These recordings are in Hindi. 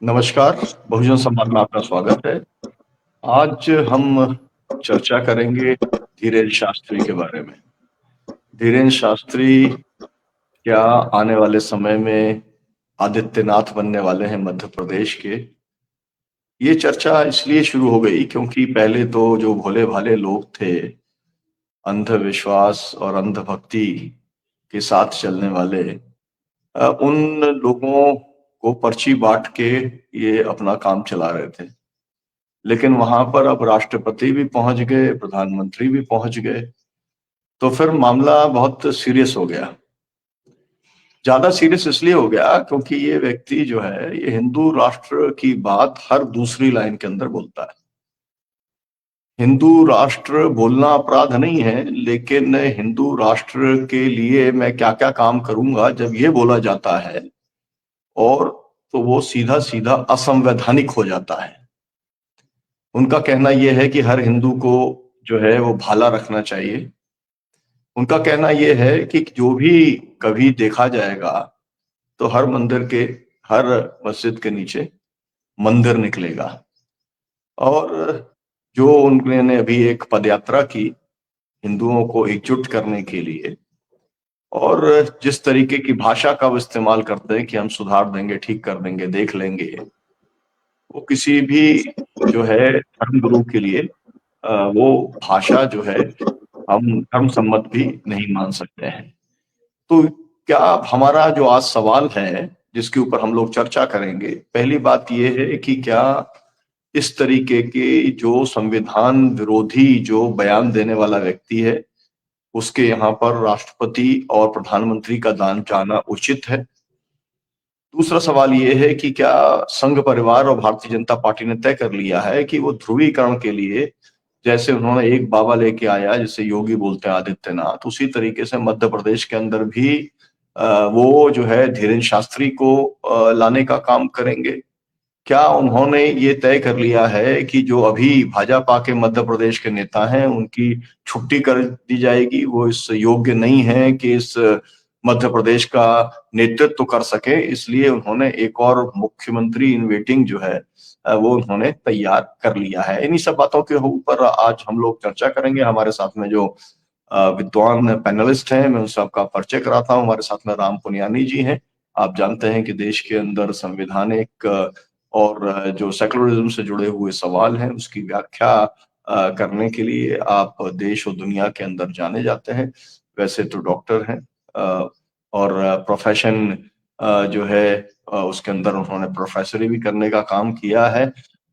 नमस्कार, बहुजन समाज में आपका स्वागत है। आज हम चर्चा करेंगे धीरेन्द्र शास्त्री के बारे में। धीरेन्द्र शास्त्री क्या आने वाले समय में आदित्यनाथ बनने वाले हैं मध्य प्रदेश के? ये चर्चा इसलिए शुरू हो गई क्योंकि पहले तो जो भोले-भाले लोग थे, अंधविश्वास और अंधभक्ति के साथ चलने वाले, उन लोगों को पर्ची बाँट के ये अपना काम चला रहे थे। लेकिन वहां पर अब राष्ट्रपति भी पहुंच गए, प्रधानमंत्री भी पहुंच गए, तो फिर मामला बहुत सीरियस हो गया। ज्यादा सीरियस इसलिए हो गया क्योंकि ये व्यक्ति जो है ये हिंदू राष्ट्र की बात हर दूसरी लाइन के अंदर बोलता है। हिंदू राष्ट्र बोलना अपराध नहीं है, लेकिन हिंदू राष्ट्र के लिए मैं क्या क्या काम करूंगा जब ये बोला जाता है, और तो वो सीधा सीधा असंवैधानिक हो जाता है। उनका कहना यह है कि हर हिंदू को जो है वो भाला रखना चाहिए। उनका कहना यह है कि जो भी कभी देखा जाएगा तो हर मंदिर के, हर मस्जिद के नीचे मंदिर निकलेगा। और जो उन्होंने अभी एक पदयात्रा की हिंदुओं को एकजुट करने के लिए, और जिस तरीके की भाषा का वो इस्तेमाल करते हैं कि हम सुधार देंगे, ठीक कर देंगे, देख लेंगे, वो किसी भी जो है धर्म गुरु के लिए वो भाषा जो है हम धर्म सम्मत भी नहीं मान सकते हैं। तो क्या हमारा जो आज सवाल है जिसके ऊपर हम लोग चर्चा करेंगे, पहली बात यह है कि क्या इस तरीके के जो संविधान विरोधी जो बयान देने वाला व्यक्ति है उसके यहाँ पर राष्ट्रपति और प्रधानमंत्री का दान जाना उचित है? दूसरा सवाल ये है कि क्या संघ परिवार और भारतीय जनता पार्टी ने तय कर लिया है कि वो ध्रुवीकरण के लिए, जैसे उन्होंने एक बाबा लेके आया जिसे योगी बोलते हैं आदित्यनाथ, उसी तरीके से मध्य प्रदेश के अंदर भी वो जो है धीरेन्द्र शास्त्री को लाने का काम करेंगे? क्या उन्होंने ये तय कर लिया है कि जो अभी भाजपा के मध्य प्रदेश के नेता हैं उनकी छुट्टी कर दी जाएगी, वो इस योग्य नहीं है कि इस मध्य प्रदेश का नेतृत्व कर सके, इसलिए उन्होंने एक और मुख्यमंत्री इन वेटिंग जो है वो उन्होंने तैयार कर लिया है? इन्हीं सब बातों के ऊपर आज हम लोग चर्चा करेंगे। हमारे साथ में जो विद्वान पैनलिस्ट हैं, मैं उन सबका परिचय कराता हूँ। हमारे साथ में राम पुनियानी जी हैं। आप जानते हैं कि देश के अंदर संवैधानिक और जो सेकुलरिज्म से जुड़े हुए सवाल हैं उसकी व्याख्या करने के लिए आप देश और दुनिया के अंदर जाने जाते हैं। वैसे तो डॉक्टर हैं, और प्रोफेशन जो है उसके अंदर उन्होंने प्रोफेसरी भी करने का काम किया है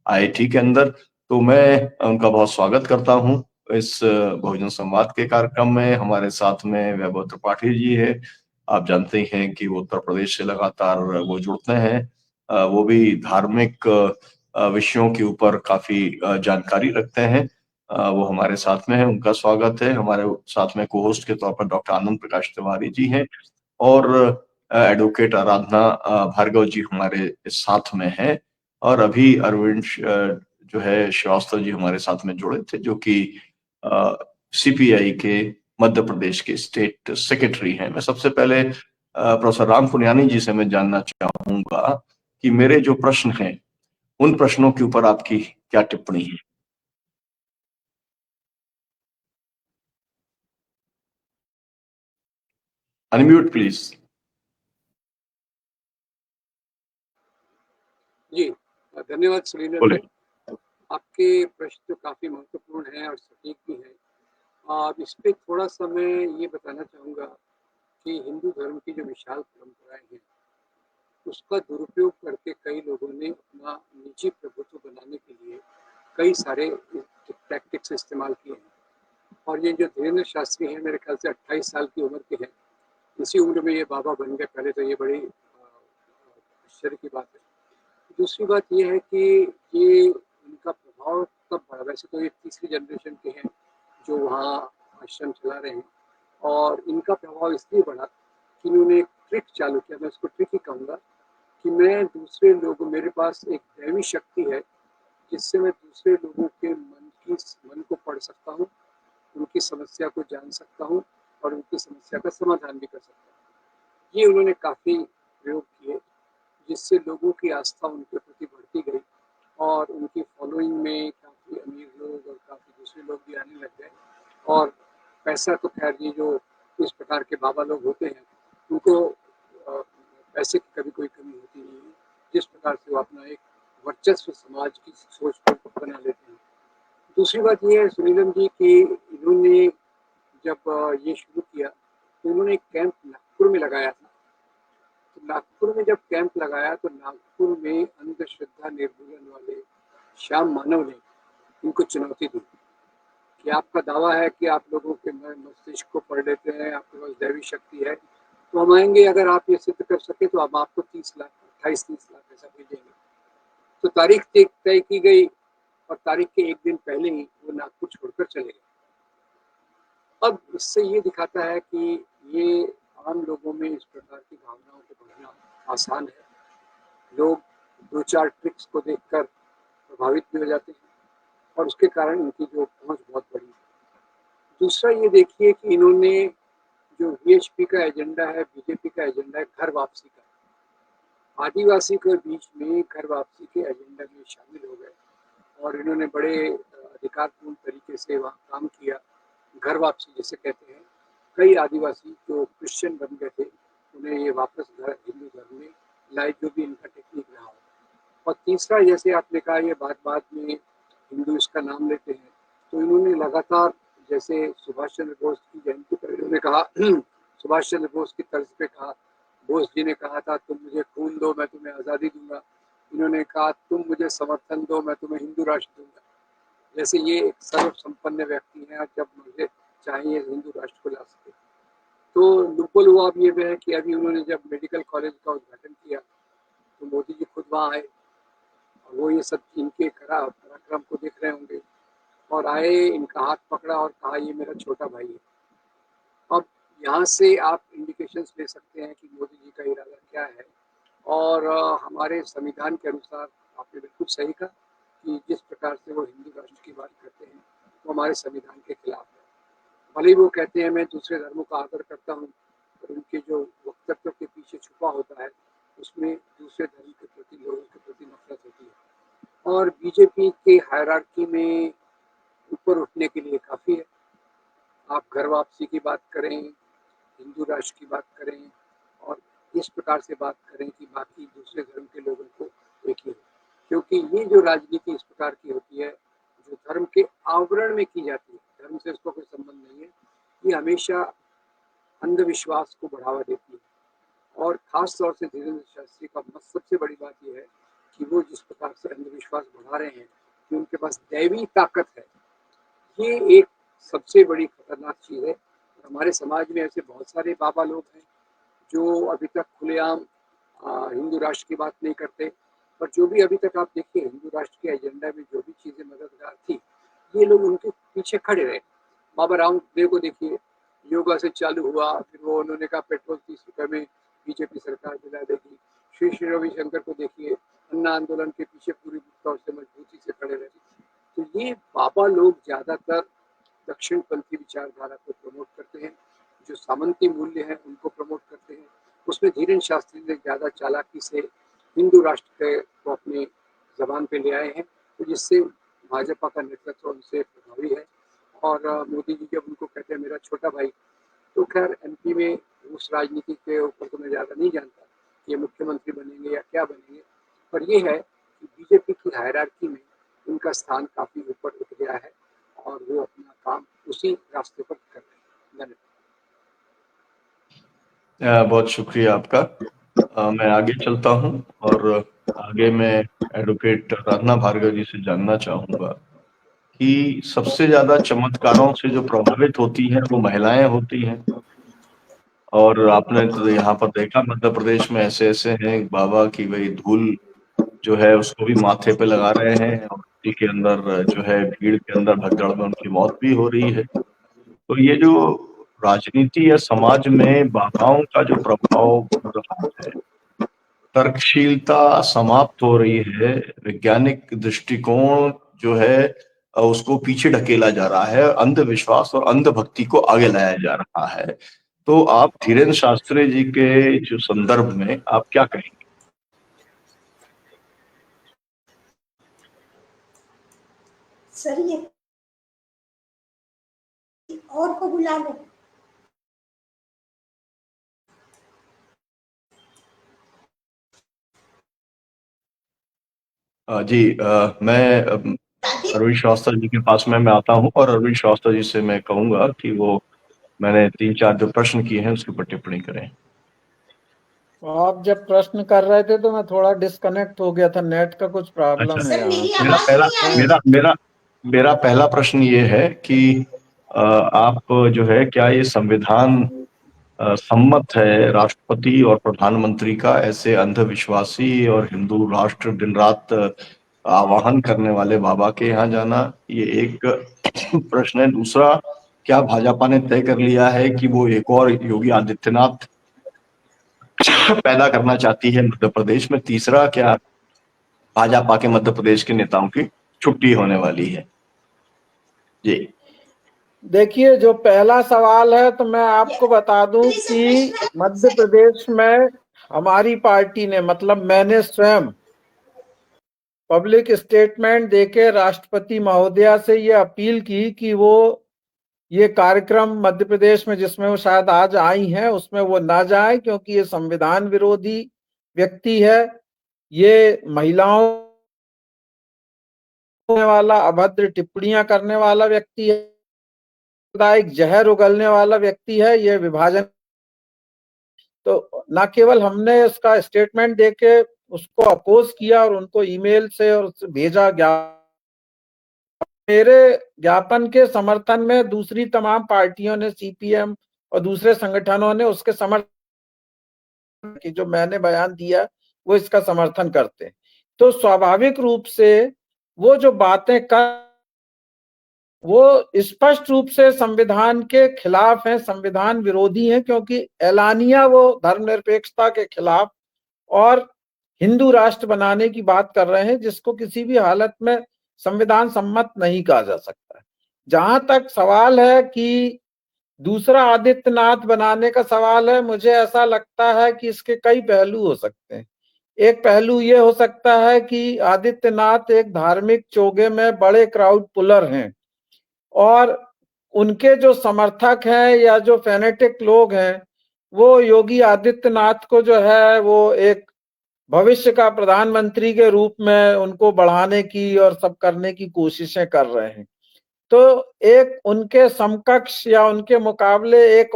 आईआईटी के अंदर। तो मैं उनका बहुत स्वागत करता हूँ इस बहुजन संवाद के कार्यक्रम में। हमारे साथ में वैभव त्रिपाठी जी है। आप जानते ही हैं कि वो उत्तर प्रदेश से लगातार वो जुड़ते हैं। वो भी धार्मिक विषयों के ऊपर काफी जानकारी रखते हैं। वो हमारे साथ में है, उनका स्वागत है। हमारे साथ में को-होस्ट के तौर पर डॉक्टर आनंद प्रकाश तिवारी जी हैं, और एडवोकेट आराधना भार्गव जी हमारे साथ में हैं, और अभी अरविंद जो है श्रीवास्तव जी हमारे साथ में जुड़े थे, जो कि सीपीआई के मध्य प्रदेश के स्टेट सेक्रेटरी हैं। मैं सबसे पहले प्रोफेसर राम पुनियानी जी से मैं जानना चाहूंगा कि मेरे जो प्रश्न हैं उन प्रश्नों के ऊपर आपकी क्या टिप्पणी है? Unmute please. जी, धन्यवाद सुरेंद्र बोले। भाई। आपके प्रश्न तो काफ़ी महत्वपूर्ण हैं और सटीक भी हैं। इस पे थोड़ा-सा मैं ये बताना चाहूँगा कि हिंदू धर्म की जो विशाल परंपराएँ हैं, उसका दुरुपयोग करके कई लोगों ने अपना निजी प्रभुत्व बनाने के लिए कई सारे टैक्टिक्स इस्तेमाल किए हैं। और ये जो धीरेन्द्र शास्त्री हैं, मेरे ख्याल से 28 साल की उम्र के हैं। इसी उम्र में ये बाबा बन गए, पहले तो ये बड़ी आश्चर्य की बात है। दूसरी बात ये है कि ये इनका प्रभाव कब बढ़ा। वैसे तो ये तीसरी जनरेशन के हैं जो वहाँ आश्रम चला रहे हैं, और इनका प्रभाव इसलिए बढ़ा कि इन्होंने एक ट्रिक चालू किया। मैं इसको ट्रिक ही कहूँगा कि मैं दूसरे लोगों, मेरे पास एक दैवी शक्ति है जिससे मैं दूसरे लोगों के मन को पढ़ सकता हूँ, उनकी समस्या को जान सकता हूँ और उनकी समस्या का समाधान भी कर सकता हूँ। ये उन्होंने काफ़ी प्रयोग किए, जिससे लोगों की आस्था उनके प्रति बढ़ती गई और उनकी फॉलोइंग में काफ़ी अमीर लोग और काफ़ी दूसरे लोग भी आने लग गए। और पैसा तो खैर ये जो इस प्रकार के बाबा लोग होते हैं उनको पैसे की कभी कोई कमी होती नहीं है, जिस प्रकार से वो अपना एक वर्चस्व समाज की सोच को बना लेते हैं। दूसरी बात ये है सुनीलम जी कि इन्होंने जब ये शुरू किया तो इन्होंने एक कैंप नागपुर में लगाया था। तो नागपुर में जब कैंप लगाया तो नागपुर में अंधश्रद्धा निर्मूलन वाले श्याम मानव ने इनको चुनौती दी कि आपका दावा है कि आप लोगों के मस्तिष्क को पढ़ लेते हैं, आपके पास दैवी शक्ति है, तो हम आएंगे, अगर आप ये सिद्ध कर सके तो हम आपको 30 लाख 28-30 लाख ऐसा भेजेंगे। तो तारीख तय की गई और तारीख के एक दिन पहले ही वो नागपुर छोड़कर चले गए। अब इससे ये दिखाता है कि ये आम लोगों में इस प्रकार की भावनाओं को बढ़ना आसान है। लोग 2-4 ट्रिक्स को देखकर प्रभावित भी हो जाते हैं और उसके कारण इनकी जो पहुंच बहुत बड़ी है। दूसरा ये देखिए कि इन्होंने जो वीएचपी का एजेंडा है, बीजेपी का एजेंडा है घर वापसी का, आदिवासी के बीच में घर वापसी के एजेंडा में शामिल हो गए और इन्होंने बड़े अधिकारपूर्ण तरीके से वहाँ काम किया। घर वापसी जिसे कहते हैं, कई आदिवासी जो क्रिश्चियन बन गए थे उन्हें ये वापस घर हिंदू धर्म में लाए, जो भी इनका टेक्निक रहा हो। और तीसरा, जैसे आपने कहा, ये बात में हिंदू इसका नाम लेते हैं, तो इन्होंने लगातार, जैसे सुभाष चंद्र बोस की जयंती पर इन्होंने कहा सुभाष चंद्र बोस की तर्ज पे कहा, बोस जी ने कहा था तुम मुझे खून दो मैं तुम्हें आज़ादी दूंगा, इन्होंने कहा तुम मुझे समर्थन दो मैं तुम्हें हिंदू राष्ट्र दूंगा। जैसे ये एक सर्व संपन्न व्यक्ति हैं, जब मुझे चाहिए हिंदू राष्ट्र को ला सके। तो लुपल हुआ अब ये है कि अभी उन्होंने जब मेडिकल कॉलेज का उद्घाटन किया तो मोदी जी खुद वहाँ आए और वो ये सब इनके पराक्रम को देख रहे होंगे और आए, इनका हाथ पकड़ा और कहा ये मेरा छोटा भाई है। अब यहाँ से आप इंडिकेशंस ले सकते हैं कि मोदी जी का इरादा क्या है। और हमारे संविधान के अनुसार आपने बिल्कुल सही कहा कि जिस प्रकार से वो हिंदू राष्ट्र की बात करते हैं वो हमारे संविधान के खिलाफ है। भले ही वो कहते हैं मैं दूसरे धर्मों का आदर करता हूँ, और उनके जो वक्तव्य के पीछे छुपा होता है उसमें दूसरे धर्म के प्रति, लोगों के प्रति नफरत होती है। और बीजेपी के हायरार्की में ऊपर उठने के लिए काफ़ी है। आप घर वापसी की बात करें, हिंदू राष्ट्र की बात करें और इस प्रकार से बात करें कि बाकी दूसरे धर्म के लोगों को देखिए, क्योंकि ये जो राजनीति इस प्रकार की होती है जो धर्म के आवरण में की जाती है, धर्म से उसका कोई संबंध नहीं है, ये हमेशा अंधविश्वास को बढ़ावा देती है। और खास तौर से धीरेन्द्र शास्त्री का सबसे बड़ी बात यह है कि वो जिस प्रकार से अंधविश्वास बढ़ा रहे हैं कि उनके पास दैवी ताकत है, ये एक सबसे बड़ी खतरनाक चीज़ है। हमारे समाज में ऐसे बहुत सारे बाबा लोग हैं जो अभी तक खुलेआम हिंदू राष्ट्र की बात नहीं करते, और जो भी अभी तक आप देखिए हिंदू राष्ट्र के एजेंडा में जो भी चीज़ें मददगार थी ये लोग उनके पीछे खड़े रहे। बाबा रामदेव को देखिए, योगा से चालू हुआ, फिर वो उन्होंने कहा पेट्रोल 30 रुपए में बीजेपी सरकार दिला देगी। श्री श्री रविशंकर को देखिए, अन्ना आंदोलन के पीछे पूरी तौर से मजबूती से खड़े रहे। तो ये बाबा लोग ज्यादातर दक्षिणपंथी विचारधारा को प्रमोट करते हैं, जो सामंती मूल्य हैं उनको प्रमोट करते हैं। उसमें धीरेन्द्र शास्त्री ने ज्यादा चालाकी से हिंदू राष्ट्र को अपने जबान पे ले आए हैं, तो जिससे भाजपा का नेतृत्व उनसे प्रभावी है। और मोदी जी जब उनको कहते हैं मेरा छोटा भाई, तो खैर एमपी में उस राजनीति के ऊपर तो मैं ज़्यादा नहीं जानता कि ये मुख्यमंत्री बनेंगे या क्या बनेंगे, पर ये है कि बीजेपी की हायरार्की में उनका स्थान काफ़ी ऊपर उठ गया है और वो अपना काम उसी रास्ते पर कर रहे हैं। धन्यवाद। बहुत शुक्रिया आपका। मैं आगे चलता हूं और आगे मैं एडवोकेट रत्ना भार्गव जी से जानना चाहूंगा कि सबसे ज्यादा चमत्कारों से जो प्रभावित होती हैं वो महिलाएं होती हैं। और आपने तो यहाँ पर देखा मध्य प्रदेश में ऐसे ऐसे हैं बाबा की भाई धूल जो है उसको भी माथे पे लगा रहे हैं और उसी के अंदर जो है भीड़ के अंदर भगदड़ में उनकी मौत भी हो रही है। तो ये जो राजनीति या समाज में बाधाओं का जो प्रभाव पड़ रहा है, तर्कशीलता समाप्त हो रही है, वैज्ञानिक दृष्टिकोण जो है उसको पीछे ढकेला जा रहा है, अंधविश्वास और अंधभक्ति को आगे लाया जा रहा है। तो आप धीरेन्द्र शास्त्री जी के जो संदर्भ में आप क्या कहेंगे? सर ये और को बुला लो। जी मैं अरविंद श्रीवास्तव जी के पास में मैं आता हूँ और अरविंद श्रीवास्तव जी से मैं कहूंगा कि वो मैंने 3-4 जो प्रश्न किए हैं उसके ऊपर टिप्पणी करें। आप जब प्रश्न कर रहे थे तो मैं थोड़ा डिस्कनेक्ट हो गया था, नेट का कुछ प्रॉब्लम अच्छा, है सर यहाँ मेरी पे। मेरा आवाज पहला नहीं आ रही। मेरा मेरा मेरा पहला प्रश्न ये है कि आप जो है क्या ये संविधान सम्मत है राष्ट्रपति और प्रधानमंत्री का ऐसे अंधविश्वासी और हिंदू राष्ट्र दिन रात आवाहन करने वाले बाबा के यहाँ जाना? ये एक प्रश्न है। दूसरा, क्या भाजपा ने तय कर लिया है कि वो एक और योगी आदित्यनाथ पैदा करना चाहती है मध्य प्रदेश में? तीसरा, क्या भाजपा के मध्य प्रदेश के नेताओं की छुट्टी होने वाली है? जी देखिए, जो पहला सवाल है तो मैं आपको बता दूं कि मध्य प्रदेश में हमारी पार्टी ने, मतलब मैंने स्वयं पब्लिक स्टेटमेंट देके राष्ट्रपति महोदया से ये अपील की कि वो ये कार्यक्रम मध्य प्रदेश में जिसमें वो शायद आज आई हैं उसमें वो ना जाए, क्योंकि ये संविधान विरोधी व्यक्ति है, ये महिलाओं वाला अभद्र टिप्पणियां करने वाला व्यक्ति है, सांप्रदायिक जहर उगलने वाला व्यक्ति है, ये विभाजन। तो न केवल हमने उसका स्टेटमेंट देके उसको अपोज किया और उनको ईमेल से और भेजा ज्ञापन, मेरे ज्ञापन के समर्थन में दूसरी तमाम पार्टियों ने, सीपीएम और दूसरे संगठनों ने उसके समर्थन की, जो मैंने बयान दिया वो इसका समर्थन करते हैं। तो स्वाभाविक रूप से वो जो बातें कर वो स्पष्ट रूप से संविधान के खिलाफ हैं, संविधान विरोधी हैं, क्योंकि एलानिया वो धर्मनिरपेक्षता के खिलाफ और हिंदू राष्ट्र बनाने की बात कर रहे हैं, जिसको किसी भी हालत में संविधान सम्मत नहीं कहा जा सकता। जहां तक सवाल है कि दूसरा आदित्यनाथ बनाने का सवाल है, मुझे ऐसा लगता है कि इसके कई पहलू हो सकते हैं। एक पहलू ये हो सकता है कि आदित्यनाथ एक धार्मिक चोगे में बड़े क्राउड पुलर हैं और उनके जो समर्थक हैं या जो फैनेटिक लोग हैं वो योगी आदित्यनाथ को जो है वो एक भविष्य का प्रधानमंत्री के रूप में उनको बढ़ाने की और सब करने की कोशिशें कर रहे हैं। तो एक उनके समकक्ष या उनके मुकाबले एक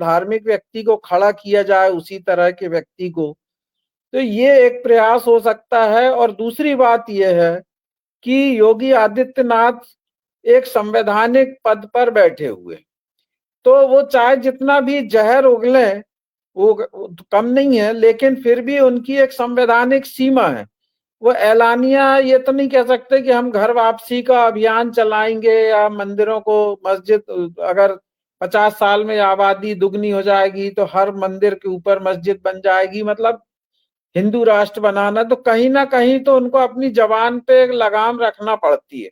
धार्मिक व्यक्ति को खड़ा किया जाए, उसी तरह के व्यक्ति को, तो ये एक प्रयास हो सकता है। और दूसरी बात यह है कि योगी आदित्यनाथ एक संवैधानिक पद पर बैठे हुए, तो वो चाहे जितना भी जहर उगले वो कम नहीं है, लेकिन फिर भी उनकी एक संवैधानिक सीमा है। वो एलानिया ये तो नहीं कह सकते कि हम घर वापसी का अभियान चलाएंगे या मंदिरों को, मस्जिद अगर 50 साल में आबादी दुगनी हो जाएगी तो हर मंदिर के ऊपर मस्जिद बन जाएगी, मतलब हिंदू राष्ट्र बनाना। तो कहीं ना कहीं तो उनको अपनी जबान पे लगाम रखना पड़ती है।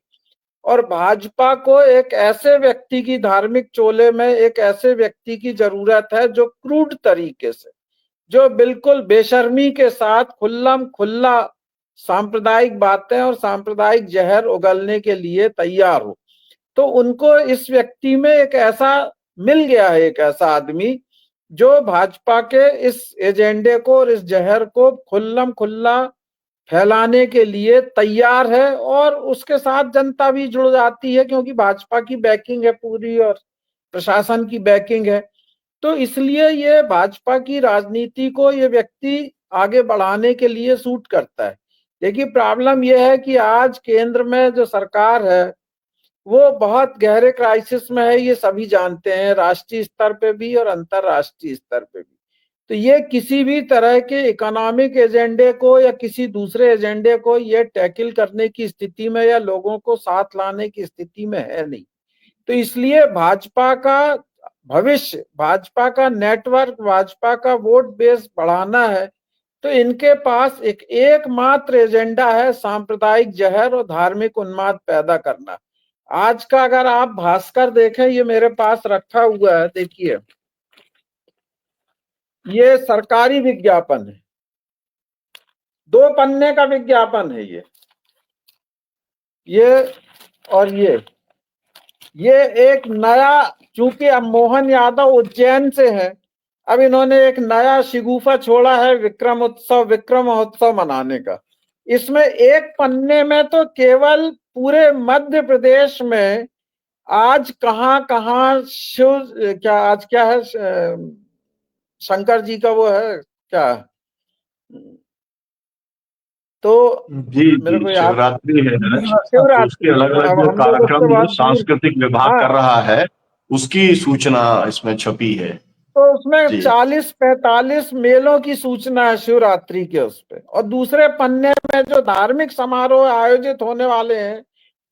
और भाजपा को एक ऐसे व्यक्ति की, धार्मिक चोले में एक ऐसे व्यक्ति की जरूरत है जो क्रूड तरीके से, जो बिल्कुल बेशर्मी के साथ खुल्लम खुल्ला सांप्रदायिक बातें और सांप्रदायिक जहर उगलने के लिए तैयार हो। तो उनको इस व्यक्ति में एक ऐसा मिल गया है, एक ऐसा आदमी जो भाजपा के इस एजेंडे को और इस जहर को खुल्लम खुल्ला फैलाने के लिए तैयार है। और उसके साथ जनता भी जुड़ जाती है, क्योंकि भाजपा की बैकिंग है पूरी और प्रशासन की बैकिंग है। तो इसलिए ये भाजपा की राजनीति को ये व्यक्ति आगे बढ़ाने के लिए सूट करता है। देखिए, प्रॉब्लम यह है कि आज केंद्र में जो सरकार है वो बहुत गहरे क्राइसिस में है, ये सभी जानते हैं, राष्ट्रीय स्तर पे भी और अंतरराष्ट्रीय स्तर पे भी। तो ये किसी भी तरह के इकोनॉमिक एजेंडे को या किसी दूसरे एजेंडे को ये टैकल करने की स्थिति में या लोगों को साथ लाने की स्थिति में है नहीं। तो इसलिए भाजपा का भविष्य, भाजपा का नेटवर्क, भाजपा का वोट बेस बढ़ाना है, तो इनके पास एकमात्र एजेंडा है सांप्रदायिक जहर और धार्मिक उन्माद पैदा करना। आज का अगर आप भास्कर देखें, ये मेरे पास रखा हुआ है, देखिए ये सरकारी विज्ञापन है, 2 पन्ने का विज्ञापन है ये। और ये एक नया, चूंकि अब मोहन यादव उज्जैन से है, अब इन्होंने एक नया शिगुफा छोड़ा है विक्रम महोत्सव मनाने का। इसमें एक पन्ने में तो केवल पूरे मध्य प्रदेश में आज कहाँ शिव, क्या आज क्या है, शंकर जी का वो है क्या, तो जी मेरे जी, को याद, शिवरात्रि है तो उसके शिवरात्रि। अलग अलग अब जो हम लोग उससे कार्यक्रम जो बहुत दूर, सांस्कृतिक विभाग हाँ, कर रहा है उसकी सूचना इसमें छपी है। तो उसमें जी 40-45 मेलों की सूचना है शिवरात्रि के उस पे। और दूसरे पन्ने में जो धार्मिक समारोह आयोजित होने वाले हैं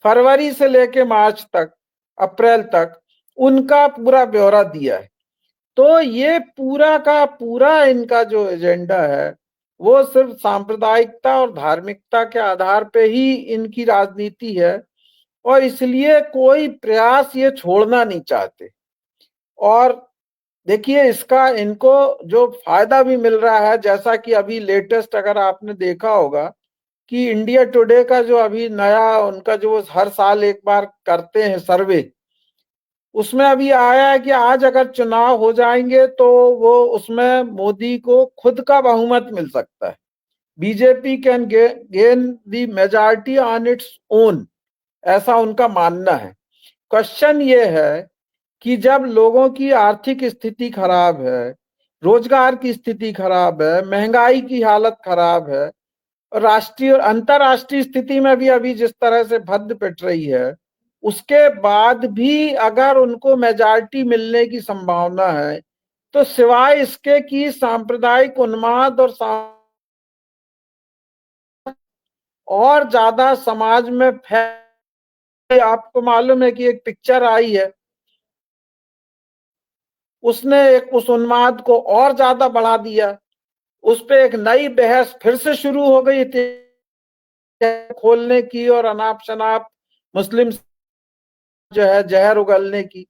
फरवरी से लेके मार्च तक, अप्रैल तक, उनका पूरा ब्यौरा दिया है। तो ये पूरा का पूरा इनका जो एजेंडा है वो सिर्फ सांप्रदायिकता और धार्मिकता के आधार पे ही इनकी राजनीति है, और इसलिए कोई प्रयास ये छोड़ना नहीं चाहते। और देखिए, इसका इनको जो फायदा भी मिल रहा है, जैसा कि अभी लेटेस्ट अगर आपने देखा होगा कि इंडिया टुडे का जो अभी नया उनका जो हर साल एक बार करते हैं सर्वे, उसमें अभी आया है कि आज अगर चुनाव हो जाएंगे तो वो उसमें मोदी को खुद का बहुमत मिल सकता है। BJP can gain the majority on its own, ऐसा उनका मानना है। क्वेश्चन ये है कि जब लोगों की आर्थिक स्थिति खराब है, रोजगार की स्थिति खराब है, महंगाई की हालत खराब है, और राष्ट्रीय और अंतरराष्ट्रीय स्थिति में भी अभी जिस तरह से भद्द पिट रही है, उसके बाद भी अगर उनको मेजॉरिटी मिलने की संभावना है, तो सिवाय इसके कि सांप्रदायिक उन्माद और ज्यादा समाज में फैल, आपको मालूम है कि एक पिक्चर आई है, उसने एक उस उन्माद को और ज्यादा बढ़ा दिया। उस पे एक नई बहस फिर से शुरू हो गई थी खोलने की और अनाप शनाप मुस्लिम जो है जहर उगलने की।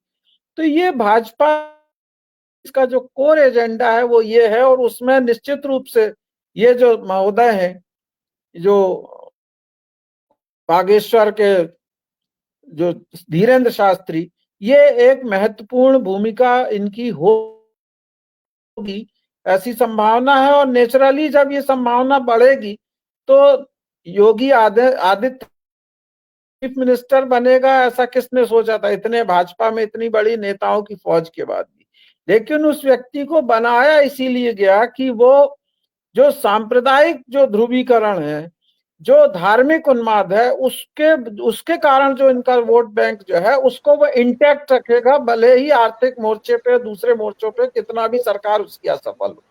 तो ये भाजपा, इसका जो कोर एजेंडा है वो ये है, और उसमें निश्चित रूप से ये जो महोदय हैं, जो बागेश्वर के जो धीरेन्द्र शास्त्री, ये एक महत्वपूर्ण भूमिका इनकी होगी, ऐसी संभावना है। और नेचुरली जब ये संभावना बढ़ेगी तो योगी आदित्य चीफ मिनिस्टर बनेगा, ऐसा किसने सोचा था इतने भाजपा में इतनी बड़ी नेताओं की फौज के बाद भी। लेकिन उस व्यक्ति को बनाया इसीलिए गया कि वो जो सांप्रदायिक जो ध्रुवीकरण है, जो धार्मिक उन्माद है, उसके कारण जो इनका वोट बैंक जो है उसको वो इंटैक्ट रखेगा, भले ही आर्थिक मोर्चे पे दूसरे मोर्चों पे कितना भी सरकार उसकी असफल हो।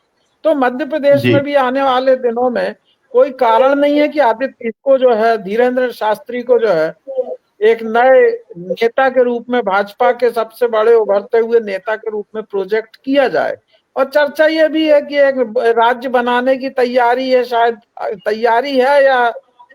तो मध्य प्रदेश जी में भी आने वाले दिनों में कोई कारण नहीं है कि आदित्य इसको जो है धीरेन्द्र शास्त्री को जो है एक नए नेता के रूप में, भाजपा के सबसे बड़े उभरते हुए नेता के रूप में प्रोजेक्ट किया जाए। और चर्चा ये भी है कि एक राज्य बनाने की तैयारी है, शायद तैयारी है या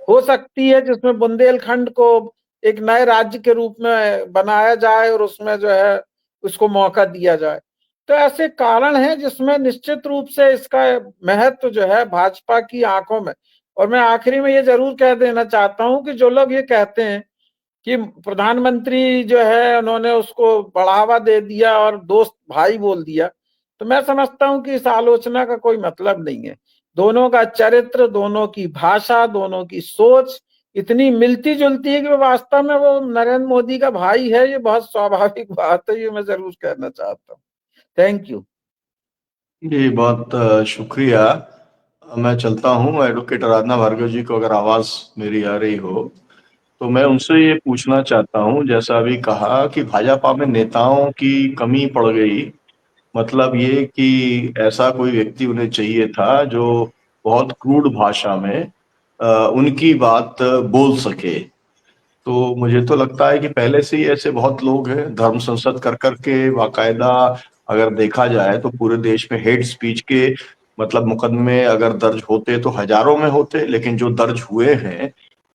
हो सकती है, जिसमें बुंदेलखंड को एक नए राज्य के रूप में बनाया जाए और उसमें जो है उसको मौका दिया जाए। तो ऐसे कारण हैं जिसमें निश्चित रूप से इसका महत्व जो है भाजपा की आंखों में। और मैं आखिरी में ये जरूर कह देना चाहता हूं कि जो लोग ये कहते हैं कि प्रधानमंत्री जो है उन्होंने उसको बढ़ावा दे दिया और दोस्त भाई बोल दिया, तो मैं समझता हूं कि इस आलोचना का कोई मतलब नहीं है। दोनों का चरित्र, दोनों की भाषा, दोनों की सोच इतनी मिलती जुलती है कि वास्तव में वो नरेंद्र मोदी का भाई है। ये बहुत स्वाभाविक बात है, ये मैं जरूर कहना चाहता हूँ। Thank you. जी, बहुत शुक्रिया। मैं चलता हूँ। एडवोकेट आराधना भार्गव जी को अगर आवाज मेरी आ रही हो तो मैं उनसे ये पूछना चाहता हूँ, जैसा अभी कहा कि भाजपा में नेताओं की कमी पड़ गई, मतलब ये कि ऐसा कोई व्यक्ति उन्हें चाहिए था जो बहुत क्रूड भाषा में उनकी बात बोल सके। तो मुझे तो लगता है कि पहले से ही ऐसे बहुत लोग हैं, धर्म संसद कर करके बाकायदा अगर देखा जाए तो पूरे देश में हेट स्पीच के मतलब मुकदमे अगर दर्ज होते तो हजारों में होते, लेकिन जो दर्ज हुए हैं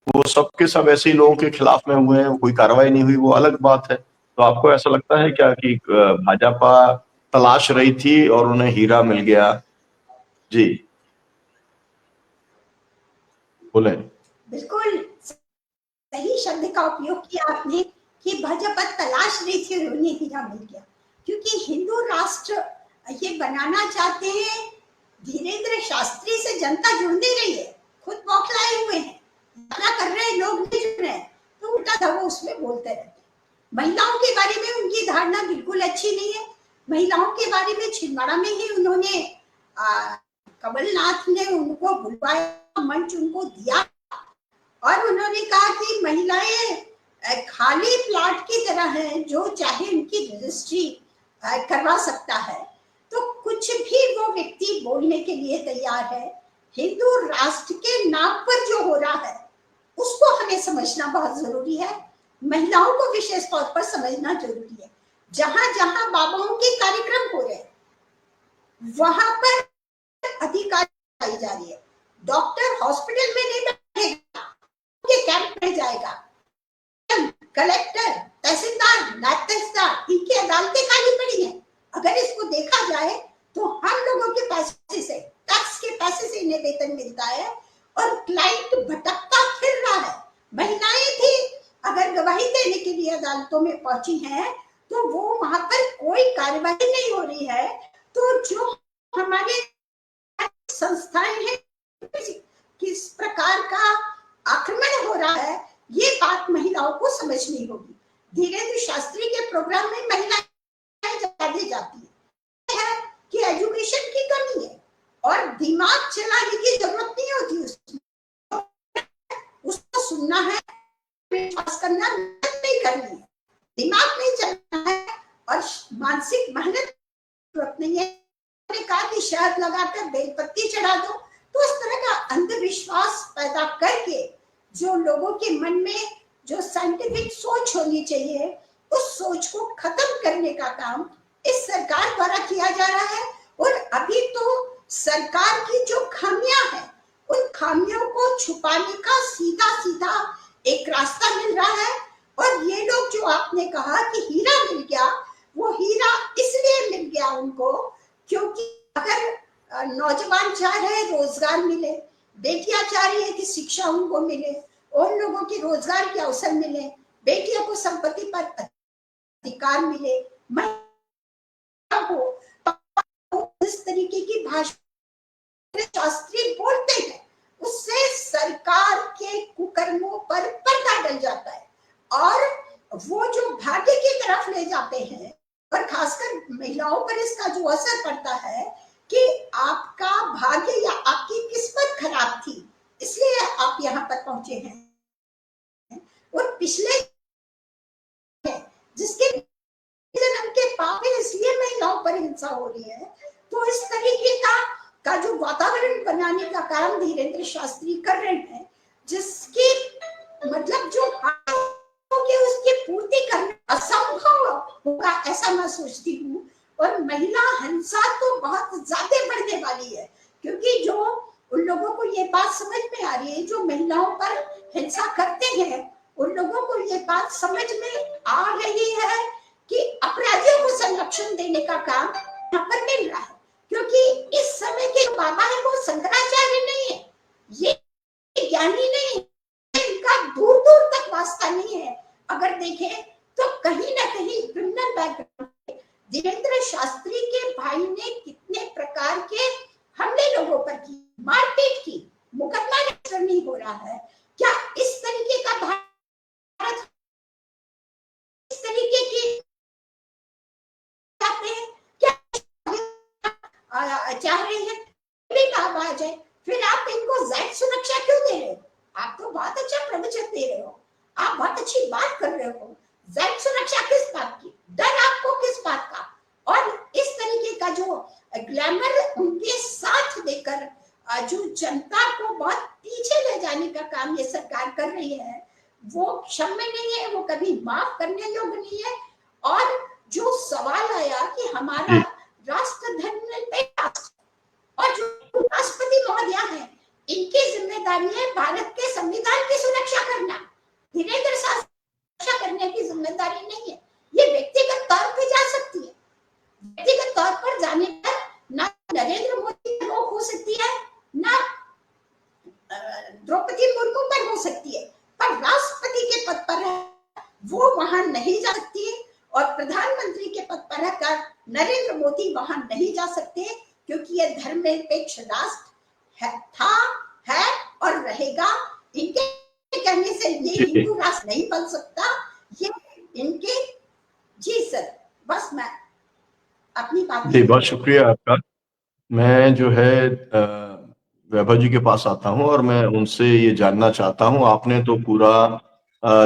वो सब के सब ऐसे ही लोगों के खिलाफ में हुए हैं, कोई कार्रवाई नहीं हुई, वो अलग बात है। तो आपको ऐसा लगता है क्या कि भाजपा तलाश रही थी और उन्हें हीरा मिल गया? जी बोले। बिल्कुल सही शब्द का उपयोग किया आपने कि भाजपा तलाश रही थी और उन्हें हीरा मिल गया, क्योंकि हिंदू राष्ट्र ये बनाना चाहते हैं। धीरेन्द्र शास्त्री से जनता जुड़ नहीं रही है, खुद बौखलाए हुए हैं, क्या कर रहे हैं लोग नहीं जुड़ रहे हैं, तो उल्टा था वो उसमें बोलते रहते हैं। महिलाओं के बारे में उनकी धारणा बिल्कुल अच्छी नहीं है। महिलाओं के बारे में छिंदवाड़ा में ही उन्होंने कमलनाथ ने उनको बुलवाया, मंच उनको दिया और उन्होंने कहा कि महिलाएं खाली प्लाट की तरह हैं, जो चाहे उनकी रजिस्ट्री करवा सकता है। तो कुछ भी वो व्यक्ति बोलने के लिए तैयार है। हिंदू राष्ट्र के नाम पर जो हो रहा है उसको हमें समझना बहुत जरूरी है। महिलाओं को विशेष तौर पर समझना जरूरी है। जहां जहां बाबाओं के कार्यक्रम हो रहे वहां पर अधिकारी आई जा रही है। डॉक्टर हॉस्पिटल में नहीं बैठेगा, के कैंप में जाएगा। कलेक्टर, तहसीलदार, नायब तहसीलदार, इनकी अदालतें खाली पड़ी हैं। अगर इसको देखा जाए तो हम लोगों के पैसे से, टैक्स के पैसे से इन्हें वेतन मिलता है और क्लाइंट भटकता फिर रहा है। महिलाएं भी अगर गवाही देने के लिए अदालतों में पहुंची हैं तो वो वहां पर कोई कार्यवाही नहीं हो रही है। तो जो हमारे संस्थाएं हैं, किस प्रकार का आक्रमण हो रहा है, ये बात महिलाओं को समझनी होगी। धीरेन्द्र शास्त्री के प्रोग्राम में महिलाएं ज्यादा जाती है कि एजुकेशन की कमी है और दिमाग चलाने की जरूरत नहीं होती उसमें। उसको सुनना है, विश्वास करना नहीं करनी है, दिमाग नहीं चलना है और मानसिक मेहनत जरूरत नहीं है। ने कहा कि शहद लगाकर बेलपत्ती चढ़ा दो, तो इस तरह का अंधविश्वास पैदा करके जो लोगों के मन में जो साइंटिफिक सोच होनी चाहिए, उस सोच को खत्म करने का काम इस सरकार द्वारा किया जा रहा है। और अभी तो सरकार की जो खामियां हैं, उन खामियों को छुपाने का सीधा सीधा एक रास्ता मिल रहा है। और ये लोग जो आपने कहा कि हीरा मिल गया, वो हीरा इसलिए मिल गया उनको क्योंकि अगर नौजवान चाह रहे रोजगार मिले, बेटियां चाह रही है कि शिक्षा उनको मिले, उन लोगों के रोजगार के अवसर मिले, बेटियों को संपत्ति पर अधिकार मिले, महिलाओं को इस तरीके की भाषा शास्त्री बोलते हैं, उससे सरकार के कुकर्मों पर पर्दा डल जाता है और वो जो भाग्य की तरफ ले जाते हैं। और खासकर महिलाओं पर इसका जो असर पड़ता है कि आपका भाग्य या आपकी किस्मत खराब थी, इसलिए आप यहाँ पर पहुंचे हैं। और पिछले जिसके जन्म के पाप है, इसलिए महिलाओं पर हिंसा हो रही है। तो इस तरीके का जो वातावरण बनाने का काम धीरेन्द्र शास्त्री कर रहे हैं, जिसकी मतलब जो उसकी पूर्ति करना असंभव होगा, ऐसा मैं सोचती हूँ। और महिला हिंसा तो बहुत ज्यादा बढ़ने वाली है, क्योंकि जो उन लोगों को ये बात समझ में आ रही है, जो महिलाओं पर हिंसा करते हैं, उन लोगों को ये बात समझ में आ रही है कि अपराधियों को संरक्षण देने का काम यहाँ पर मिल रहा है। क्योंकि इस समय के बाबा है वो शंकराचार्य नहीं है, ये ज्ञानी नहीं है, इनका दूर दूर तक वास्ता नहीं है। अगर देखें तो कहीं ना कहीं क्रिमिनल बैकग्राउंड, धीरेन्द्र शास्त्री के भाई ने कितने प्रकार के हमले लोगों पर की, मारपीट की, मुकदमा रजिस्टर नहीं हो रहा है। क्या इस तरीके का भारत, इस तरीके की क्या चाह रहे हैं आ जाए? फिर आप इनको ज़ैड सुरक्षा क्यों दे रहे हो? आप तो बहुत अच्छा प्रवचन दे रहे हो, आप बहुत अच्छी बात कर रहे हो। ज़ैड सुरक्षा किस बात की? डर आपको किस बात का? और इस तरीके का जो ग्लैमर उनके साथ देकर जो जनता को बहुत पीछे ले जाने का काम ये सरकार कर रही है, वो क्षम्य नहीं है, वो कभी माफ करने योग्य नहीं है। और जो सवाल आया कि हमारा राष्ट्र धर्मनिरपेक्ष और जो राष्ट्रपति महोदया है, इनकी जिम्मेदारी है भारत के संविधान की सुरक्षा करना, धीरेन्द्र सुरक्षा करने की जिम्मेदारी नहीं है। ये व्यक्तिगत तौर पर जा सकती है, व्यक्तिगत तौर पर जाने पर ना नरेंद्र मोदी पर रोक हो सकती है, ना द्रौपदी मुर्मू पर हो सकती है, पर राष्ट्रपति मोदी वहां नहीं जा सकते, क्योंकि यह धर्मनिरपेक्ष राष्ट्र है और रहेगा। इनके कहने से ये हिंदू राष्ट्र नहीं बन सकता, ये इनके। जी सर, बस मैं अपनी बात। जी, बहुत शुक्रिया आपका। मैं जो है वैभव जी के पास आता हूं और मैं उनसे ये जानना चाहता हूं, आपने तो पूरा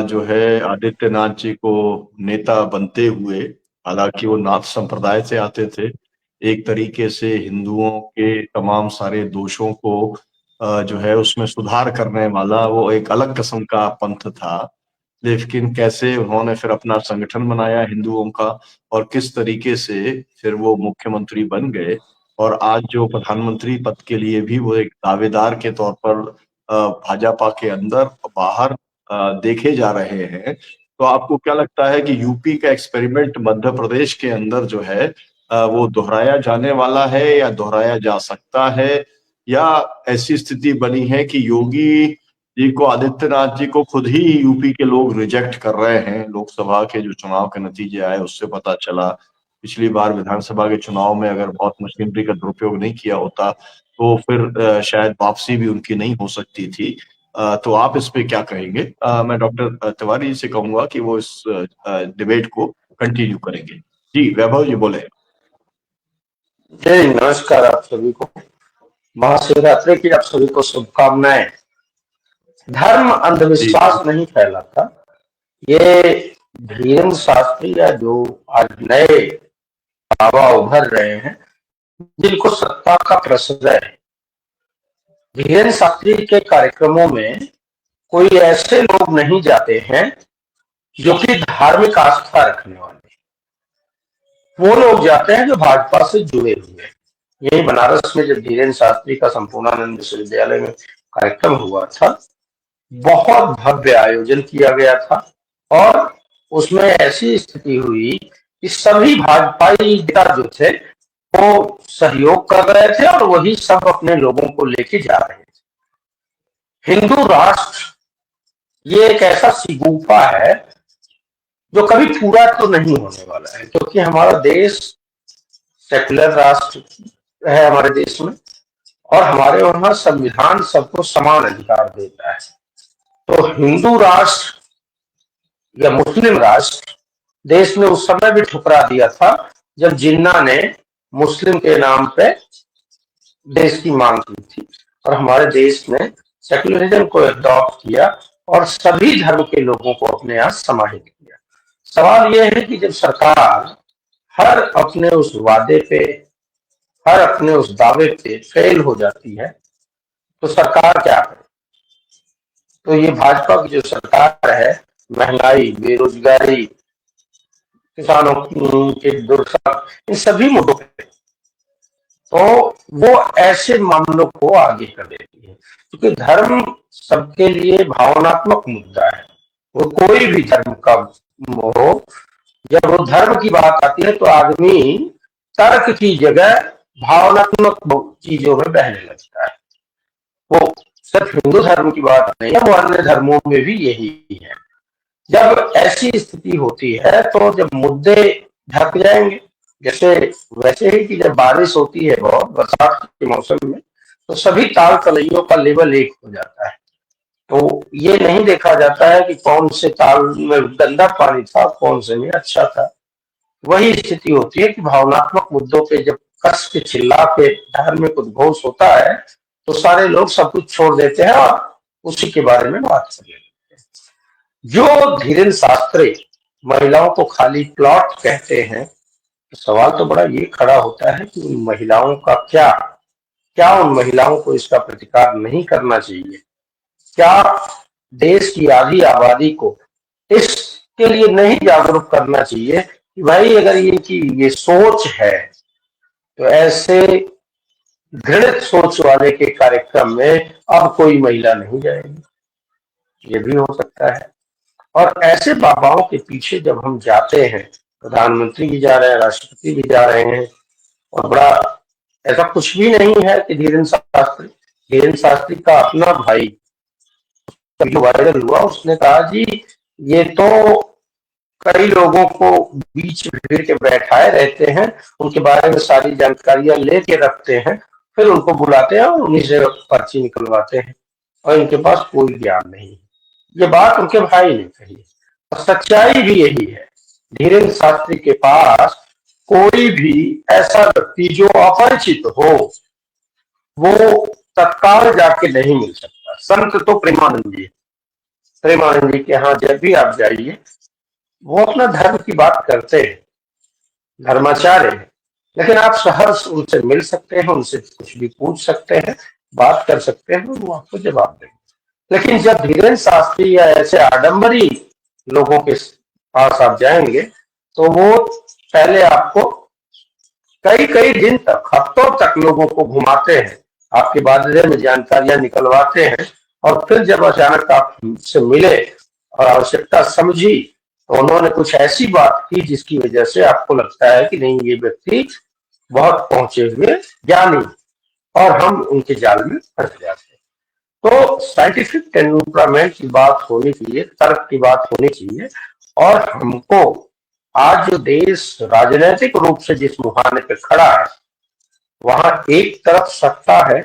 जो है आदित्यनाथ जी को नेता बनते हुए, हालांकि वो नाथ संप्रदाय से आते थे, एक तरीके से हिंदुओं के तमाम सारे दोषों को जो है उसमें सुधार करने वाला वो एक अलग किस्म का पंथ था। लेकिन कैसे उन्होंने फिर अपना संगठन बनाया हिंदुओं का और किस तरीके से फिर वो मुख्यमंत्री बन गए, और आज जो प्रधानमंत्री पद के लिए भी वो एक दावेदार के तौर पर भाजपा के अंदर बाहर देखे जा रहे हैं। तो आपको क्या लगता है कि यूपी का एक्सपेरिमेंट मध्य प्रदेश के अंदर जो है वो दोहराया जाने वाला है या दोहराया जा सकता है, या ऐसी स्थिति बनी है कि योगी जी को, आदित्यनाथ जी को खुद ही यूपी के लोग रिजेक्ट कर रहे हैं? लोकसभा के जो चुनाव के नतीजे आए उससे पता चला, पिछली बार विधानसभा के चुनाव में अगर बहुत मशीनरी का दुरुपयोग नहीं किया होता तो फिर शायद वापसी भी उनकी नहीं हो सकती थी। तो आप इस पे क्या कहेंगे? मैं डॉक्टर तिवारी जी से कहूंगा कि वो इस डिबेट को कंटिन्यू करेंगे। जी वैभव जी बोले। जय नमस्कार आप सभी को, महाशिवरात्रि की आप सभी को शुभकामनाएं। धर्म अंधविश्वास नहीं फैलाता, ये धीरेन्द्र शास्त्री या जो आज नए बाबा उभर रहे हैं जिनको सत्ता का प्रश्रय है, धीरेन्द्र शास्त्री के कार्यक्रमों में कोई ऐसे लोग नहीं जाते हैं जो कि धार्मिक आस्था रखने वाले, वो लोग जाते हैं जो भाजपा से जुड़े हुए। यही बनारस में जब धीरेन्द्र शास्त्री का संपूर्णानंद विश्वविद्यालय में कार्यक्रम हुआ था, बहुत भव्य आयोजन किया गया था और उसमें ऐसी स्थिति हुई कि सभी भाजपाई नेता जो थे वो सहयोग कर रहे थे और वही सब अपने लोगों को लेके जा रहे थे। हिंदू राष्ट्र ये एक ऐसा सिगुफा है जो कभी पूरा तो नहीं होने वाला है, क्योंकि हमारा देश सेकुलर राष्ट्र है हमारे देश में, और हमारे वहां संविधान सबको समान अधिकार देता है। तो हिंदू राष्ट्र या मुस्लिम राष्ट्र देश ने उस समय भी ठुकरा दिया था जब जिन्ना ने मुस्लिम के नाम पे देश की मांग की थी, और हमारे देश ने सेकुलरिज्म को अडॉप्ट किया और सभी धर्म के लोगों को अपने यहाँ समाहित किया। सवाल यह है कि जब सरकार हर अपने उस वादे पे, हर अपने उस दावे पे फेल हो जाती है तो सरकार क्या करे? तो ये भाजपा की जो सरकार है, महंगाई, बेरोजगारी, किसानों के दुर्दशा, इन सभी मुद्दों पे तो वो ऐसे मामलों को आगे कर देती है, क्योंकि धर्म सबके लिए भावनात्मक मुद्दा है। वो कोई भी धर्म का हो, जब वो धर्म की बात आती है तो आदमी तर्क की जगह भावनात्मक चीजों में बहने लगता है। वो सिर्फ हिंदू धर्म की बात नहीं है, वो अन्य धर्मों में भी यही है। जब ऐसी स्थिति होती है तो जब मुद्दे ढक जाएंगे, जैसे वैसे ही कि जब बारिश होती है बहुत बरसात के मौसम में, तो सभी ताल तलैयों का लेवल एक हो जाता है। तो ये नहीं देखा जाता है कि कौन से ताल में गंदा पानी था, कौन से में अच्छा था। वही स्थिति होती है कि भावनात्मक मुद्दों पे जब कस के चिल्ला के धार्मिक उद्घोष होता है तो सारे लोग सब कुछ छोड़ देते हैं और उसी के बारे में बात कर लेते हैं। जो धीरेन्द्र शास्त्री महिलाओं को खाली प्लॉट कहते हैं, तो सवाल तो बड़ा ये खड़ा होता है कि उन महिलाओं का क्या उन महिलाओं को इसका प्रतिकार नहीं करना चाहिए? क्या देश की आधी आबादी को इसके लिए नहीं जागरूक करना चाहिए कि भाई अगर ये सोच है तो ऐसे घृणित सोच वाले के कार्यक्रम में अब कोई महिला नहीं जाएगी? ये भी हो सकता है। और ऐसे बाबाओं के पीछे जब हम जाते हैं, प्रधानमंत्री भी जा रहे हैं, राष्ट्रपति भी जा रहे हैं, और बड़ा ऐसा कुछ भी नहीं है कि धीरेन्द्र शास्त्री का अपना भाई वायरल हुआ, उसने कहा जी ये तो कई लोगों को बीच भीड़ के बैठाए रहते हैं, उनके बारे में सारी जानकारियां लेके रखते हैं, फिर उनको बुलाते हैं और उन्हीं से पर्ची निकलवाते हैं, और इनके पास कोई ज्ञान नहीं है। ये बात उनके भाई ने कही है, और सच्चाई भी यही है। धीरेन्द्र शास्त्री के पास कोई भी ऐसा व्यक्ति जो अपरिचित हो, वो तत्काल जाके नहीं मिल सकता। संत तो प्रेमानंद जी के यहाँ जब भी आप जाइए, वो अपना धर्म की बात करते हैं, धर्माचार्य है, लेकिन आप सहर्ष उनसे मिल सकते हैं, उनसे कुछ भी पूछ सकते हैं, बात कर सकते हैं, वो आपको जवाब देंगे। लेकिन जब धीरेन्द्र शास्त्री या ऐसे आडंबरी लोगों के पास आप जाएंगे, तो वो पहले आपको कई कई दिन तक, हफ्तों तक लोगों को घुमाते हैं, आपके बारे में जानकारियां निकलवाते हैं, और फिर जब अचानक आपसे मिले और आवश्यकता समझी, तो उन्होंने कुछ ऐसी बात की जिसकी वजह से आपको लगता है कि नहीं, ये व्यक्ति बहुत पहुंचे हुए ज्ञानी, और हम उनके जाल में फंस जाते हैं। तो साइंटिफिक टेम्परामेंट की बात होनी चाहिए, तर्क की बात होनी चाहिए, और हमको आज जो देश राजनीतिक रूप से जिस मुहाने पे खड़ा है, वहां एक तरफ सत्ता है,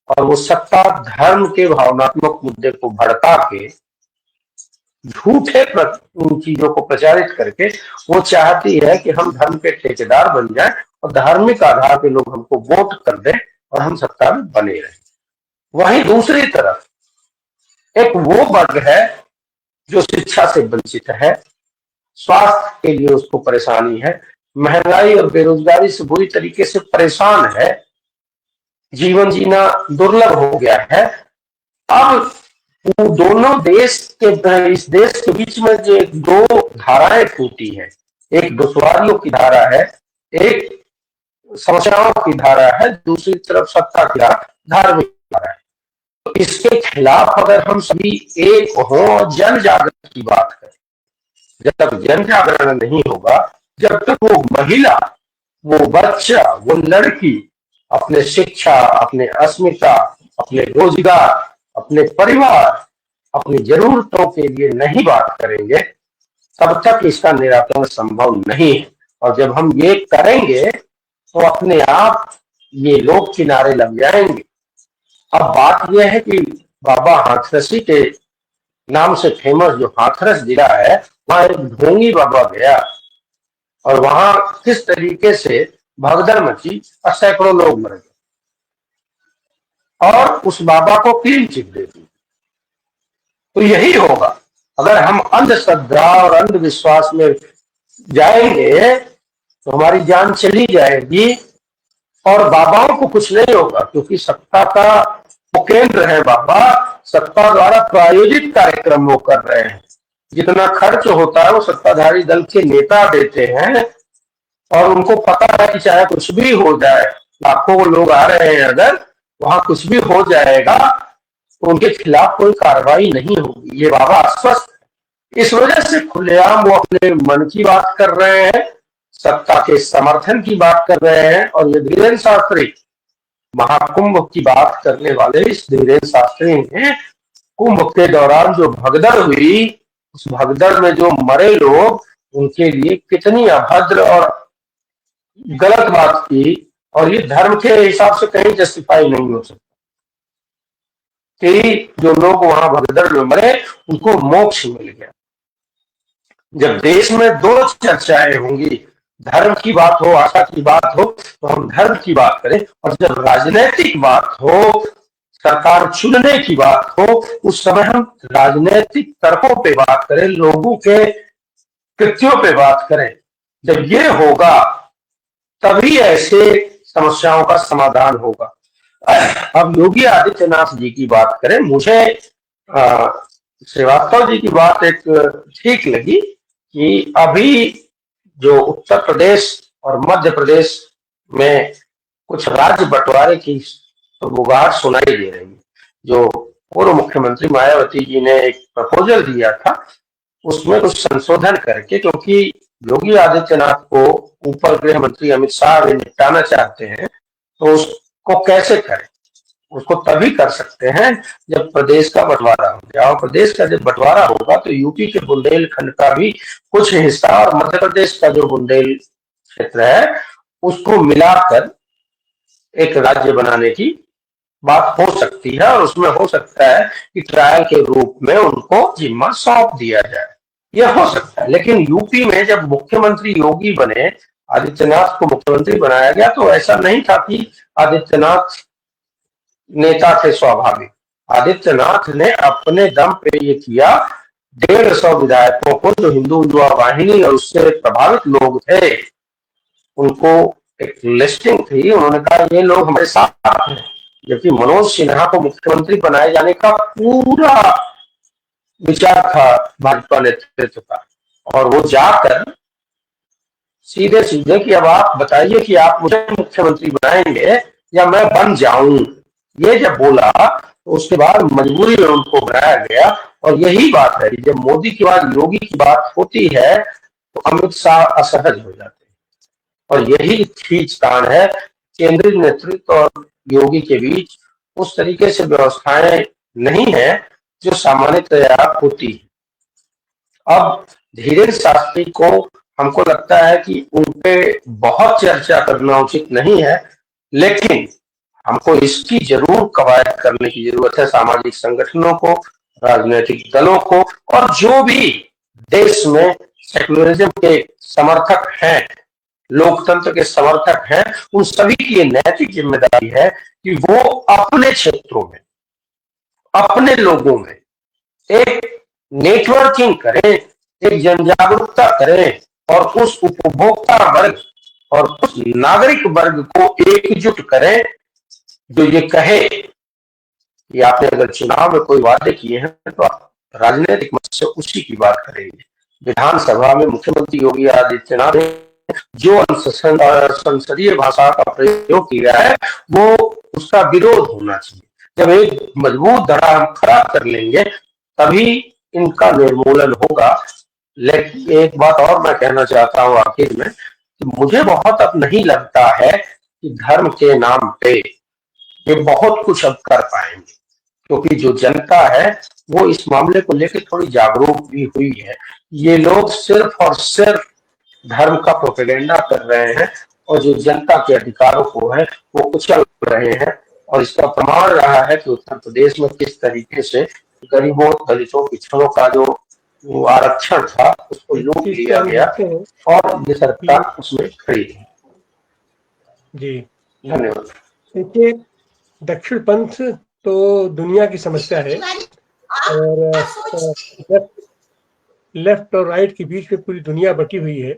और वो सत्ता धर्म के भावनात्मक मुद्दे को भड़का के, झूठे उन चीजों को प्रचारित करके वो चाहती है कि हम धर्म के ठेकेदार बन जाएं, और धार्मिक आधार पे लोग हमको वोट कर दें और हम सत्ता में बने रहें। वहीं दूसरी तरफ एक वो वर्ग है जो शिक्षा से वंचित है, स्वास्थ्य के लिए उसको परेशानी है, महंगाई और बेरोजगारी से बुरी तरीके से परेशान है, जीवन जीना दुर्लभ हो गया है। अब वो दोनों देश के, इस देश के बीच में जो दो धाराएं टूटी है, एक दुश्वारियों की धारा है, एक समस्याओं की धारा है, दूसरी तरफ सत्ता की धार्मिक धारा है। तो इसके खिलाफ अगर हम सभी एक हों और जन जागरण की बात करें, जब तक जन जागरण नहीं होगा, जब तक वो महिला, वो बच्चा, वो लड़की अपने शिक्षा, अपने अस्मिता, अपने रोजगार, अपने परिवार, अपनी जरूरतों के लिए नहीं बात करेंगे, तब तक इसका निराकरण संभव नहीं है। और जब हम ये करेंगे तो अपने आप ये लोग किनारे लग जाएंगे। अब बात यह है कि बाबा हाथरसी के नाम से फेमस जो हाथरस जिला है, वहां एक ढोंगी बाबा गया, और वहां किस तरीके से भगदड़ मची और सैकड़ों लोग मर गए, और उस बाबा को क्लीन चिट दे दी। तो यही होगा, अगर हम अंधश्रद्धा और अंधविश्वास में जाएंगे तो हमारी जान चली जाएगी, और बाबाओं को कुछ नहीं होगा, क्योंकि सत्ता का वो केंद्र है बाबा, सत्ता द्वारा प्रायोजित कार्यक्रम वो कर रहे हैं। जितना खर्च होता है वो सत्ताधारी दल के नेता देते हैं, और उनको पता है कि चाहे कुछ भी हो जाए, लाखों लोग आ रहे हैं, अगर वहां कुछ भी हो जाएगा तो उनके खिलाफ कोई कार्रवाई नहीं होगी। ये बाबा आश्वस्त है। इस वजह से खुलेआम वो अपने मन की बात कर रहे हैं, सत्ता के समर्थन की बात कर रहे हैं। और ये धीरेन्द्र शास्त्री, महाकुंभ की बात करने वाले इस धीरेन्द्र शास्त्री ने कुंभ के दौरान जो भगदड़ हुई, उस भगदड़ में जो मरे लोग, उनके लिए कितनी अभद्र और गलत बात की, और ये धर्म के हिसाब से कहीं जस्टिफाई नहीं हो सकता कि जो लोग वहां भगदड़ में मरे उनको मोक्ष मिल गया। जब देश में दो चर्चाएं होंगी, धर्म की बात हो, आशा की बात हो, तो हम धर्म की बात करें, और जब राजनीतिक बात हो, सरकार चुनने की बात हो, उस समय हम राजनीतिक तर्कों पे बात करें, लोगों के कृत्यों पे बात करें। जब ये होगा तभी ऐसे समस्याओं का समाधान होगा। अब योगी आदित्यनाथ जी की बात करें, मुझे श्रीवास्तव जी की बात एक ठीक लगी कि अभी जो उत्तर प्रदेश और मध्य प्रदेश में कुछ राज्य बंटवारे की गुहार सुनाई दे रही है। जो पूर्व मुख्यमंत्री मायावती जी ने एक प्रपोजल दिया था, उसमें कुछ संशोधन करके, क्योंकि योगी आदित्यनाथ को ऊपर गृह मंत्री अमित शाह निपटाना चाहते हैं, तो उसको कैसे करें, उसको तभी कर सकते हैं जब प्रदेश का बंटवारा हो जाए। और प्रदेश का जब बंटवारा होगा तो यूपी के बुंदेलखंड का भी कुछ हिस्सा और मध्य प्रदेश का जो बुंदेल क्षेत्र है उसको मिलाकर एक राज्य बनाने की बात हो सकती है। और उसमें हो सकता है कि ट्रायल के रूप में उनको जिम्मा सौंप दिया जाए, यह हो सकता है। लेकिन यूपी में जब मुख्यमंत्री योगी बने, आदित्यनाथ को मुख्यमंत्री बनाया गया, तो ऐसा नहीं था कि आदित्यनाथ नेता थे स्वाभाविक। आदित्यनाथ ने अपने दम पे ये किया। 150 विधायकों को, जो हिंदू युवा वाहिनी और उससे प्रभावित लोग थे, उनको एक लिस्टिंग थी, उन्होंने कहा ये लोग हमारे साथ हैं। जबकि मनोज सिन्हा को मुख्यमंत्री बनाए जाने का पूरा विचार था भाजपा नेतृत्व का, और वो जाकर सीधे सीधे कि अब आप बताइए कि आप मुझे मुख्यमंत्री बनाएंगे या मैं बन जाऊं, ये जब बोला तो उसके बाद मजबूरी में उनको बनाया गया। और यही बात है कि जब मोदी के बाद योगी की बात होती है तो अमित शाह असहज हो जाते हैं। और यही खींचतान है केंद्रीय नेतृत्व और योगी के बीच। उस तरीके से व्यवस्थाएं नहीं है जो सामान्यतया होती है। अब धीरेन्द्र शास्त्री को हमको लगता है कि उनपे बहुत चर्चा करना उचित नहीं है, लेकिन हमको इसकी जरूर कवायद करने की जरूरत है। सामाजिक संगठनों को, राजनीतिक दलों को, और जो भी देश में सेक्युलरिज्म के समर्थक हैं, लोकतंत्र के समर्थक हैं, उन सभी की ये नैतिक जिम्मेदारी है कि वो अपने क्षेत्रों में, अपने लोगों में एक नेटवर्किंग करें, एक जन जागरूकता करें, और उस उपभोक्ता वर्ग और उस नागरिक वर्ग को एकजुट करें जो ये कहे कि आपने अगर चुनाव में कोई वादे किए हैं तो आप राजनीतिक मत से उसी की बात करेंगे। विधानसभा में मुख्यमंत्री योगी आदित्यनाथ ने जो संसदीय भाषा का प्रयोग किया है वो उसका विरोध होना चाहिए। जब एक मजबूत धड़ा हम खड़ा कर लेंगे तभी इनका निर्मूलन होगा। लेकिन एक बात और मैं कहना चाहता हूं आखिर में, कि मुझे बहुत अब नहीं लगता है कि धर्म के नाम पे ये बहुत कुछ अब कर पाएंगे, क्योंकि जो जनता है वो इस मामले को लेकर थोड़ी जागरूक भी हुई है। ये लोग सिर्फ और सिर्फ धर्म का प्रोपेगेंडा कर रहे हैं और जो जनता के अधिकारों को है वो कुचल रहे हैं। और इसका प्रमाण रहा है कि उत्तर प्रदेश में किस तरीके से गरीबों, दलितों, पिछड़ों का जो आरक्षण था उसको लूट लिया गया, और ये सरकार उसमें खड़ी है। जी धन्यवाद। देखिए, दक्षिण पंथ तो दुनिया की समस्या है, और लेफ्ट और राइट के बीच में पूरी दुनिया बटी हुई है।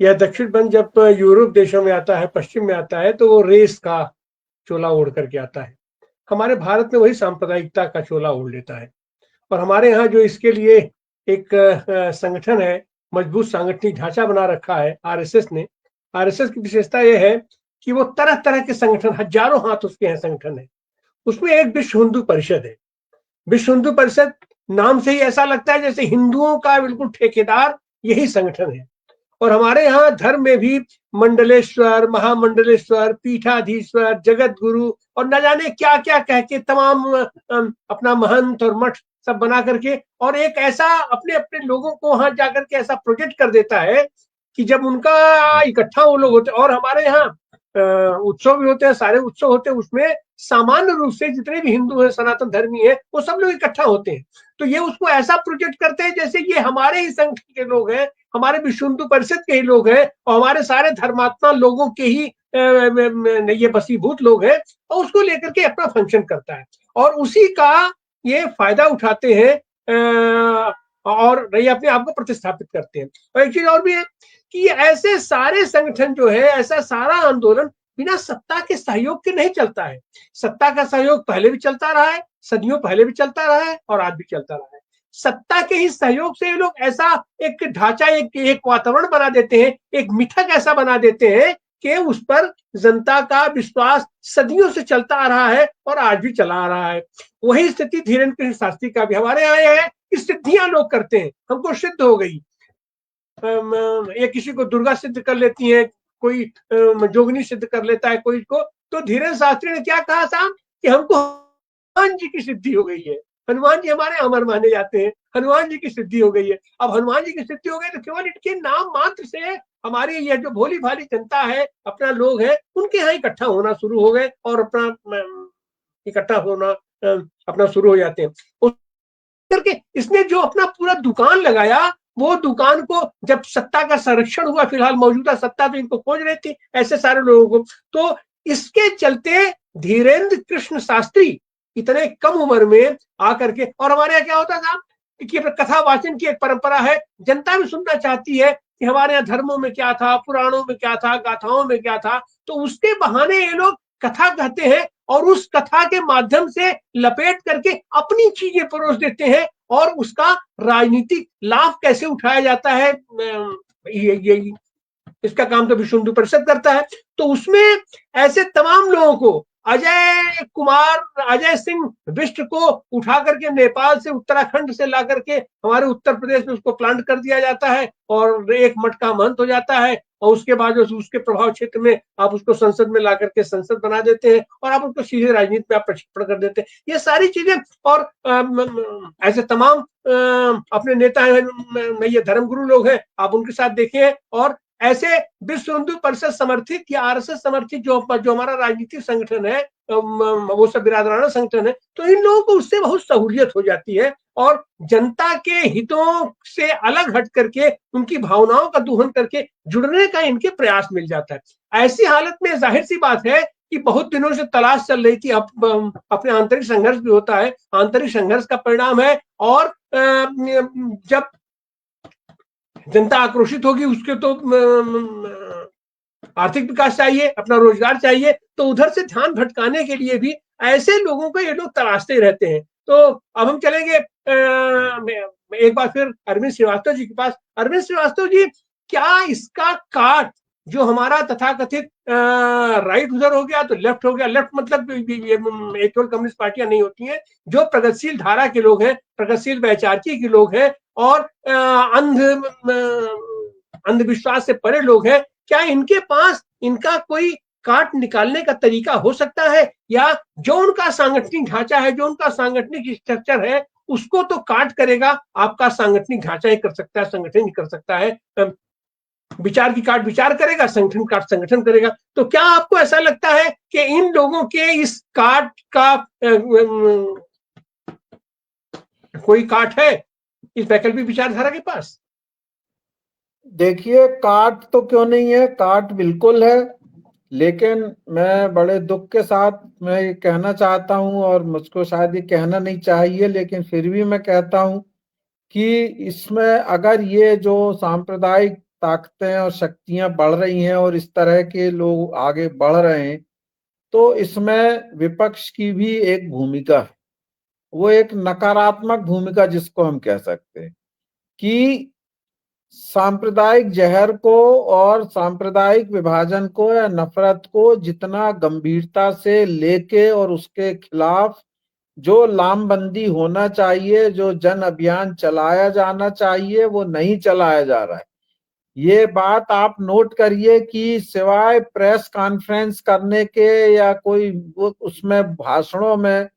यह दक्षिण पंथ जब यूरोप देशों में आता है, पश्चिम में आता है, तो वो रेस का चोला ओढ़ करके आता है। हमारे भारत में वही सांप्रदायिकता का चोला ओढ़ लेता है। और हमारे यहाँ जो इसके लिए एक संगठन है, मजबूत सांगठनिक ढांचा बना रखा है आरएसएस ने। आरएसएस की विशेषता यह है कि वो तरह तरह के संगठन, हजारों हाथ उसके हैं संगठन है। उसमें एक विश्व हिंदू परिषद है। विश्व हिंदू परिषद नाम से ही ऐसा लगता है जैसे हिंदुओं का बिल्कुल ठेकेदार यही संगठन है। और हमारे यहाँ धर्म में भी मंडलेश्वर, महामंडलेश्वर, पीठाधीश्वर, जगत गुरु और न जाने क्या क्या कह के तमाम अपना महंत और मठ सब बना करके, और एक ऐसा अपने अपने लोगों को वहां जाकर के ऐसा प्रोजेक्ट कर देता है कि जब उनका इकट्ठा वो लोग होते। और हमारे यहाँ उत्सव भी होते हैं, सारे उत्सव होते हैं, उसमें सामान्य रूप से जितने भी हिंदू हैं, सनातन धर्मी है, वो सब लोग इकट्ठा होते हैं। तो ये उसको ऐसा प्रोजेक्ट करते हैं जैसे ये हमारे ही संगठन के लोग हैं, हमारे विश्व हिंदू परिषद के ही लोग हैं, और हमारे सारे धर्मात्मा लोगों के ही ये बसीभूत लोग हैं, और उसको लेकर के अपना फंक्शन करता है और उसी का ये फायदा उठाते हैं और ये अपने आप को प्रतिस्थापित करते हैं। और एक चीज और भी है कि ऐसे सारे संगठन जो है, ऐसा सारा आंदोलन बिना सत्ता के सहयोग के नहीं चलता है। सत्ता का सहयोग पहले भी चलता रहा है, सदियों पहले भी चलता रहा है और आज भी चलता रहा है। सत्ता के ही सहयोग से ये लोग ऐसा एक ढांचा, एक वातावरण बना देते हैं, एक मिथक ऐसा बना देते हैं कि उस पर जनता का विश्वास सदियों से चलता आ रहा है और आज भी चला आ रहा है। वही स्थिति धीरेन्द्र शास्त्री का भी हमारे यहाँ है कि सिद्धियां लोग करते हैं, हमको सिद्ध हो गई। ये किसी को दुर्गा सिद्ध कर लेती है, कोई जोगनी सिद्ध कर लेता है कोई को। तो धीरेन्द्र शास्त्री ने क्या कहा था कि हमको हनुमान जी की सिद्धि हो गई है, हनुमान जी हमारे अमर माने जाते हैं, हनुमान जी की सिद्धि हो गई है। अब हनुमान जी की सिद्धि हो गई तो केवल इनके नाम मात्र से हमारी ये जो भोली भाली जनता है, अपना लोग है, उनके यहाँ इकट्ठा होना शुरू हो गए और अपना इकट्ठा होना अपना शुरू हो जाते हैं। उस करके इसने जो अपना पूरा दुकान लगाया, वो दुकान को जब सत्ता का संरक्षण हुआ, फिलहाल मौजूदा सत्ता तो इनको खोज रही थी ऐसे सारे लोगों को, तो इसके चलते धीरेन्द्र कृष्ण शास्त्री इतने कम उम्र में आकर के, और हमारे यहाँ क्या होता था कि कथा वाचन की एक परंपरा है, जनता भी सुनना चाहती है कि हमारे यहाँ धर्मों में क्या था, पुराणों में क्या था, गाथाओं में क्या था, तो उसके बहाने ये लोग कथा कहते हैं और उस कथा के माध्यम से लपेट करके अपनी चीजें परोस देते हैं और उसका राजनीतिक लाभ कैसे उठाया जाता है, ये इसका काम तो विश्व हिंदू परिषद करता है। तो उसमें ऐसे तमाम लोगों को, अजय सिंह बिष्ट को उठा करके नेपाल से, उत्तराखंड से ला करके हमारे उत्तर प्रदेश में उसको प्लांट कर दिया जाता है और एक मठ का महंत हो जाता है, और उसके बाद उसके प्रभाव क्षेत्र में आप उसको संसद में ला करके संसद बना देते हैं और आप उसको सीधे राजनीति में आप प्रक्षेपण कर देते हैं। ये सारी चीजें, और ऐसे तमाम अपने नेता हैं, ये धर्मगुरु लोग हैं, आप उनके साथ देखिए, और ऐसे विश्व हिंदू परिषद समर्थित या आरएसएस समर्थित जो हमारा राजनीतिक संगठन है, वो सब बिरादराना संगठन है, तो इन लोगों को उससे बहुत सहूलियत हो जाती है और जनता के हितों से अलग हट करके, उनकी भावनाओं का दोहन करके जुड़ने का इनके प्रयास मिल जाता है। ऐसी हालत में जाहिर सी बात है कि बहुत दिनों से तलाश चल रही थी, अपने आंतरिक संघर्ष भी होता है, आंतरिक संघर्ष का परिणाम है, और जब जनता आक्रोशित होगी, उसके तो आर्थिक विकास चाहिए, अपना रोजगार चाहिए, तो उधर से ध्यान भटकाने के लिए भी ऐसे लोगों को ये लोग तलाशते रहते हैं। तो अब हम चलेंगे एक बार फिर अरविंद श्रीवास्तव जी के पास। अरविंद श्रीवास्तव जी, क्या इसका काट जो हमारा तथाकथित राइट उधर हो गया तो लेफ्ट हो गया, लेफ्ट मतलब ये केवल कम्युनिस्ट पार्टियां नहीं होती हैं, जो प्रगतिशील धारा के लोग हैं, प्रगतिशील वैचारिकी के लोग हैं और अंधविश्वास से परे लोग हैं, क्या इनके पास इनका कोई काट निकालने का तरीका हो सकता है, या जो उनका सांगठनिक ढांचा है, जो उनका सांगठनिक स्ट्रक्चर है, उसको तो काट करेगा, आपका सांगठनिक ढांचा ही कर सकता है, संगठन ही कर सकता है। विचार की काट विचार करेगा, संगठन काट संगठन करेगा। तो क्या आपको ऐसा लगता है कि इन लोगों के इस काट का कोई काट है इस वैकल्पिक विचारधारा के पास? देखिए, काट तो क्यों नहीं है, काट बिल्कुल है, लेकिन मैं बड़े दुख के साथ मैं ये कहना चाहता हूं, और मुझको शायद ये कहना नहीं चाहिए, लेकिन फिर भी मैं कहता हूं कि इसमें अगर ये जो सांप्रदायिक ताकतें और शक्तियां बढ़ रही हैं और इस तरह के लोग आगे बढ़ रहे हैं, तो इसमें विपक्ष की भी एक भूमिका है। वो एक नकारात्मक भूमिका जिसको हम कह सकते हैं कि सांप्रदायिक जहर को और सांप्रदायिक विभाजन को या नफरत को जितना गंभीरता से लेके और उसके खिलाफ जो लामबंदी होना चाहिए, जो जन अभियान चलाया जाना चाहिए, वो नहीं चलाया जा रहा है। ये बात आप नोट करिए कि सिवाय प्रेस कॉन्फ्रेंस करने के या कोई उसमें भाषणों में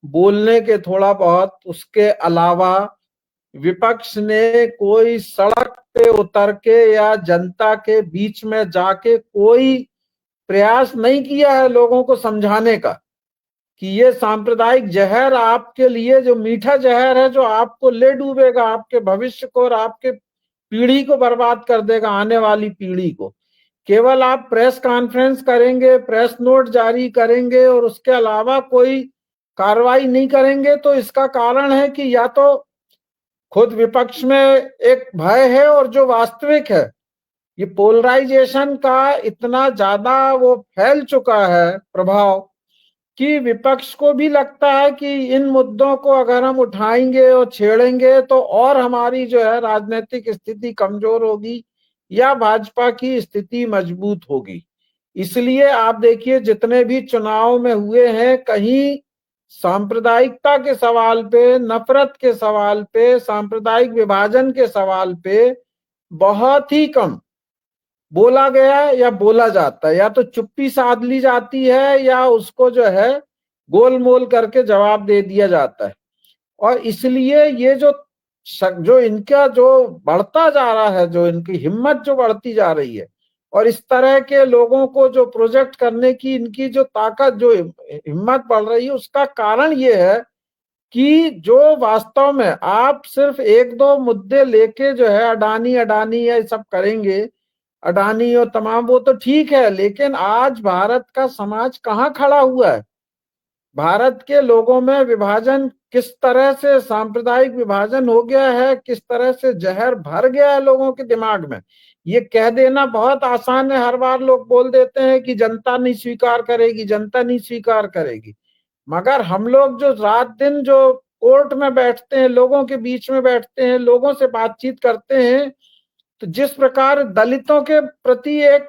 बोलने के थोड़ा बहुत, उसके अलावा विपक्ष ने कोई सड़क पे उतर के या जनता के बीच में जाके कोई प्रयास नहीं किया है लोगों को समझाने का कि ये सांप्रदायिक जहर आपके लिए जो मीठा जहर है, जो आपको ले डूबेगा, आपके भविष्य को और आपके पीढ़ी को बर्बाद कर देगा, आने वाली पीढ़ी को। केवल आप प्रेस कॉन्फ्रेंस करेंगे, प्रेस नोट जारी करेंगे और उसके अलावा कोई कार्रवाई नहीं करेंगे, तो इसका कारण है कि या तो खुद विपक्ष में एक भय है, और जो वास्तविक है, ये पोलराइजेशन का इतना ज्यादा वो फैल चुका है प्रभाव कि विपक्ष को भी लगता है कि इन मुद्दों को अगर हम उठाएंगे और छेड़ेंगे तो और हमारी जो है राजनीतिक स्थिति कमजोर होगी या भाजपा की स्थिति मजबूत होगी। इसलिए आप देखिए, जितने भी चुनाव में हुए हैं, कहीं सांप्रदायिकता के सवाल पे, नफरत के सवाल पे, सांप्रदायिक विभाजन के सवाल पे बहुत ही कम बोला गया या बोला जाता है। या तो चुप्पी साध ली जाती है या उसको जो है गोल मोल करके जवाब दे दिया जाता है। और इसलिए ये जो इनका जो बढ़ता जा रहा है, जो इनकी हिम्मत जो बढ़ती जा रही है, और इस तरह के लोगों को जो प्रोजेक्ट करने की इनकी जो ताकत, जो हिम्मत बढ़ रही है, उसका कारण ये है कि जो वास्तव में आप सिर्फ एक दो मुद्दे लेके जो है अडानी ये सब करेंगे, अडानी और तमाम, वो तो ठीक है, लेकिन आज भारत का समाज कहाँ खड़ा हुआ है? भारत के लोगों में विभाजन किस तरह से, सांप्रदायिक विभाजन हो गया है, किस तरह से जहर भर गया है लोगों के दिमाग में। ये कह देना बहुत आसान है, हर बार लोग बोल देते हैं कि जनता नहीं स्वीकार करेगी, जनता नहीं स्वीकार करेगी, मगर हम लोग जो रात दिन जो कोर्ट में बैठते हैं, लोगों के बीच में बैठते हैं, लोगों से बातचीत करते हैं, तो जिस प्रकार दलितों के प्रति एक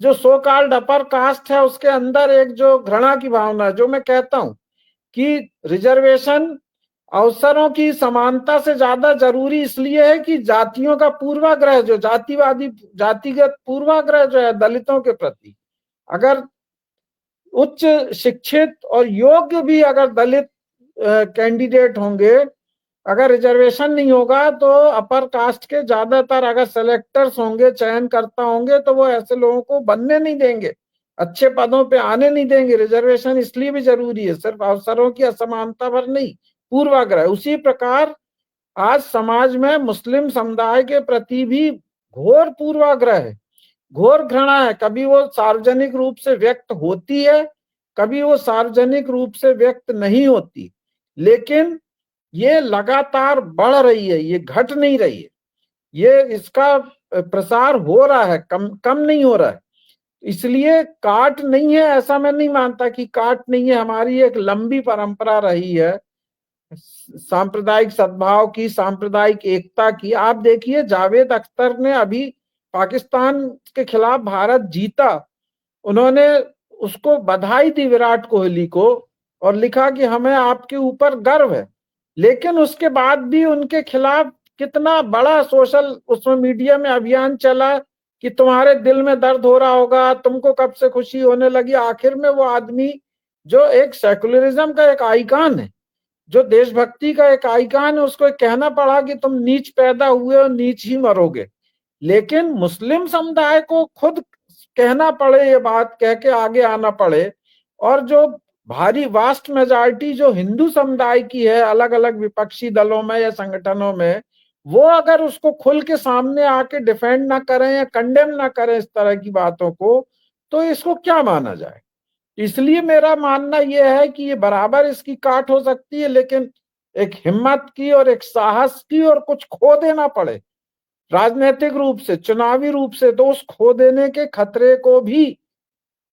जो सो कॉल्ड अपर कास्ट है, उसके अंदर एक जो घृणा की भावना, जो मैं कहता हूं कि रिजर्वेशन अवसरों की समानता से ज्यादा जरूरी इसलिए है कि जातियों का पूर्वाग्रह, जो जातिवादी जातिगत पूर्वाग्रह जो है दलितों के प्रति, अगर उच्च शिक्षित और योग्य भी अगर दलित कैंडिडेट होंगे, अगर रिजर्वेशन नहीं होगा तो अपर कास्ट के ज्यादातर अगर सेलेक्टर्स होंगे, चयनकर्ता होंगे, तो वो ऐसे लोगों को बनने नहीं देंगे, अच्छे पदों पे आने नहीं देंगे। रिजर्वेशन इसलिए भी जरूरी है, सिर्फ अवसरों की असमानता पर नहीं, पूर्वाग्रह। उसी प्रकार आज समाज में मुस्लिम समुदाय के प्रति भी घोर पूर्वाग्रह है, घोर घृणा है। कभी वो सार्वजनिक रूप से व्यक्त होती है, कभी वो सार्वजनिक रूप से व्यक्त नहीं होती, लेकिन ये लगातार बढ़ रही है, ये घट नहीं रही है, ये इसका प्रसार हो रहा है, कम नहीं हो रहा है। इसलिए काट नहीं है ऐसा मैं नहीं मानता कि काट नहीं है, हमारी एक लंबी परंपरा रही है सांप्रदायिक सद्भाव की, सांप्रदायिक एकता की। आप देखिए जावेद अख्तर ने अभी पाकिस्तान के खिलाफ भारत जीता, उन्होंने उसको बधाई दी विराट कोहली को और लिखा कि हमें आपके ऊपर गर्व है, लेकिन उसके बाद भी उनके खिलाफ कितना बड़ा सोशल उसमें मीडिया में अभियान चला कि तुम्हारे दिल में दर्द हो रहा होगा, तुमको कब से खुशी होने लगी। आखिर में वो आदमी जो एक सेकुलरिज्म का एक आइकॉन है, जो देशभक्ति का एक आइकॉन है, उसको कहना पड़ा कि तुम नीच पैदा हुए और नीच ही मरोगे। लेकिन मुस्लिम समुदाय को खुद कहना पड़े, ये बात कह के आगे आना पड़े, और जो भारी वास्ट मेजॉरिटी जो हिंदू समुदाय की है अलग अलग विपक्षी दलों में या संगठनों में, वो अगर उसको खुल के सामने आके डिफेंड ना करें या कंडेम ना करें इस तरह की बातों को, तो इसको क्या माना जाए। इसलिए मेरा मानना यह है कि ये बराबर इसकी काट हो सकती है, लेकिन एक हिम्मत की और एक साहस की, और कुछ खो देना पड़े राजनीतिक रूप से, चुनावी रूप से, तो उस खो देने के खतरे को भी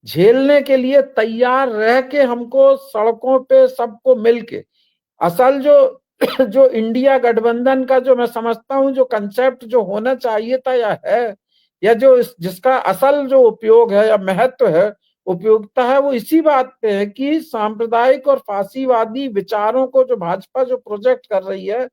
झेलने के लिए तैयार रह के हमको सड़कों पे सबको मिलके असल जो इंडिया गठबंधन का जो मैं समझता हूं जो कंसेप्ट जो होना चाहिए था या है, या जो जिसका असल जो उपयोग है या महत्व है, उपयोगिता है, वो इसी बात पे है कि सांप्रदायिक और फासीवादी विचारों को जो भाजपा जो प्रोजेक्ट कर रही है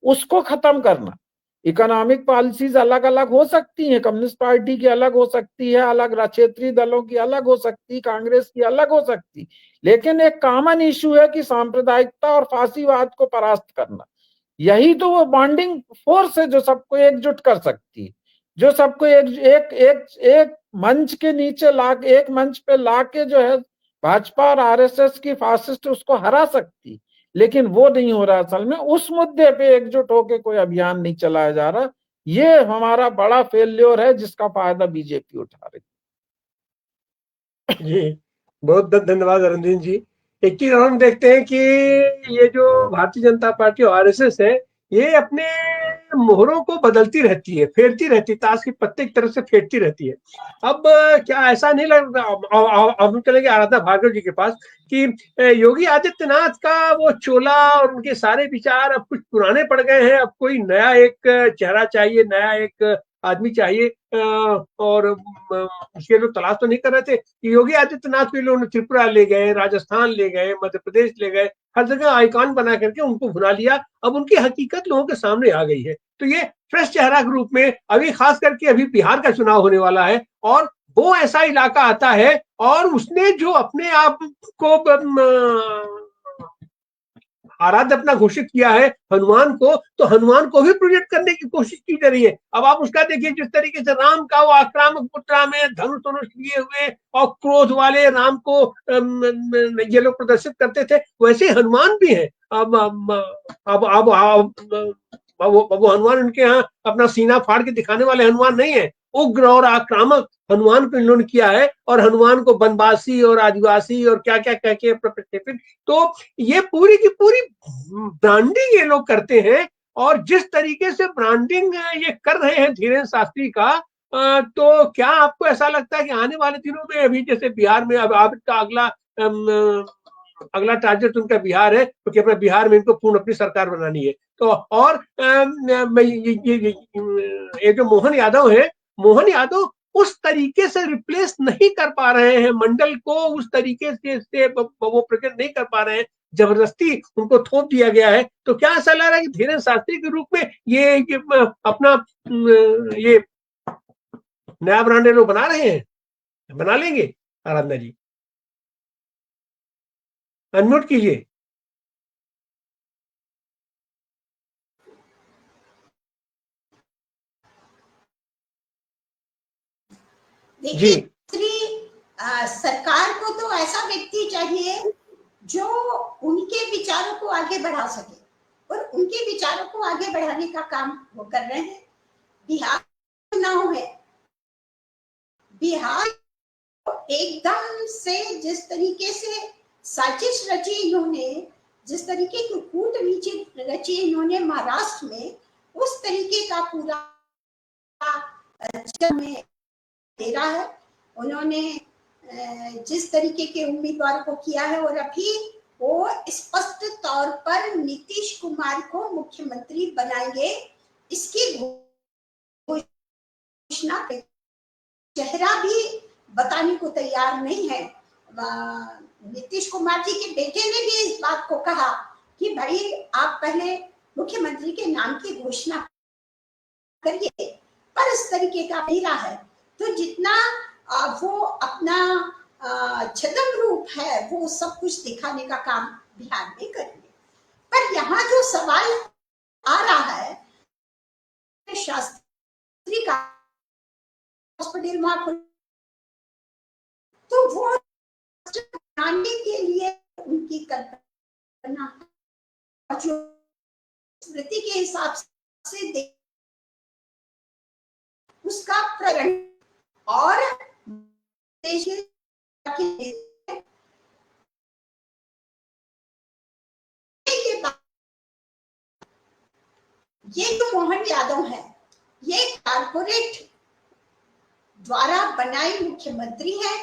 उसको खत्म करना। इकोनॉमिक पॉलिसीज अलग अलग हो सकती हैं, कम्युनिस्ट पार्टी की अलग हो सकती है, अलग क्षेत्रीय दलों की अलग हो सकती, कांग्रेस की अलग हो सकती, लेकिन एक कॉमन इशू है कि सांप्रदायिकता और फासीवाद को परास्त करना। यही तो वो बॉन्डिंग फोर्स है जो सबको एकजुट कर सकती है, जो सबको एक मंच के नीचे एक मंच पे लाके जो है भाजपा और आरएसएस की फासिस्ट उसको हरा सकती। लेकिन वो नहीं हो रहा असल में, उस मुद्दे पे एकजुट होकर कोई अभियान नहीं चलाया जा रहा। ये हमारा बड़ा फेल्योर है जिसका फायदा बीजेपी उठा रही। जी बहुत बहुत धन्यवाद अरुण जी। एक चीज हम देखते हैं कि ये जो भारतीय जनता पार्टी और आरएसएस है, ये अपने मोहरों को बदलती रहती है, फेरती रहती है, ताश के पत्ते की तरह से फेरती रहती है। अब क्या ऐसा नहीं लग रहा, अब हम चलेंगे आराधना भार्गव जी के पास, कि योगी आदित्यनाथ का वो चोला और उनके सारे विचार अब कुछ पुराने पड़ गए हैं, अब कोई नया एक चेहरा चाहिए, नया एक आदमी चाहिए, और उसके लोग तलाश तो नहीं कर रहे थे। योगी आदित्यनाथ को लोग त्रिपुरा ले गए, राजस्थान ले गए, मध्य प्रदेश ले गए, हर जगह आइकॉन बना करके उनको भुला लिया। अब उनकी हकीकत लोगों के सामने आ गई है। तो ये फ्रेश चेहरा के रूप में अभी खास करके अभी बिहार का चुनाव होने वाला है, और वो ऐसा इलाका आता है और उसने जो अपने आप को आराध्य अपना घोषित किया है हनुमान को, तो हनुमान को भी प्रोजेक्ट करने की कोशिश की जा रही है। अब आप उसका देखिए, जिस तरीके से राम का वो आक्रामक मुद्रा में धनुष धनुष लिए हुए और क्रोध वाले राम को ये लोग प्रदर्शित करते थे, वैसे हनुमान भी है। अब वो हनुमान उनके यहाँ अपना सीना फाड़ के दिखाने वाले हनुमान नहीं है, उग्र और आक्रामक हनुमान को इन्होंने किया है, और हनुमान को बनवासी और आदिवासी और क्या क्या कह के प्रतिष्ठित। तो ये पूरी की पूरी ब्रांडिंग ये लोग करते हैं, और जिस तरीके से ब्रांडिंग ये कर रहे हैं धीरेन्द्र शास्त्री का, तो क्या आपको ऐसा लगता है कि आने वाले दिनों में, अभी जैसे बिहार में अब आपका अगला टारगेट उनका बिहार है, क्योंकि अपना बिहार में इनको पूर्ण अपनी सरकार बनानी है। तो और ये जो मोहन यादव है, मोहन यादव उस तरीके से रिप्लेस नहीं कर पा रहे हैं, मंडल को उस तरीके से वो प्रेजेंट नहीं कर पा रहे हैं, जबरदस्ती उनको थोप दिया गया है। तो क्या ऐसा लग रहा है कि धीरेन्द्र शास्त्री के रूप में ये अपना ये नया ब्रांड लोग बना रहे हैं, बना लेंगे? आराधना जी अनम्यूट कीजिए। देखिए, सरकार को तो ऐसा व्यक्ति चाहिए जो उनके विचारों को आगे बढ़ा सके, और उनके विचारों को आगे बढ़ाने का काम वो कर रहे हैं। बिहार चुनाव है, बिहार एकदम से जिस तरीके से साजिश रची इन्होंने, जिस तरीके की कूटनीति रची इन्होंने महाराष्ट्र में, उस तरीके का पूरा में दे रहा है। उन्होंने जिस तरीके के उम्मीदवारों को किया है, और अभी वो स्पष्ट तौर पर नीतीश कुमार को मुख्यमंत्री बनाएंगे, इसकी घोषणा चेहरा भी बताने को तैयार नहीं है। नीतीश कुमार जी के बेटे ने भी इस बात को कहा कि भाई आप पहले मुख्यमंत्री के नाम की घोषणा करिए, पर इस तरीके का नहीं रहा है। तो जितना वो अपना छद्म रूप है वो सब कुछ दिखाने का काम बिहार में करेंगे। पर यहाँ जो सवाल आ रहा है, शास्त्री का हॉस्पिटल वहां, तो वो बनाने के लिए उनकी कल्पना जो स्मृति के हिसाब से उसका प्रण और देश ये जो मोहन यादव है, ये कारपोरेट द्वारा बनाए मुख्यमंत्री है,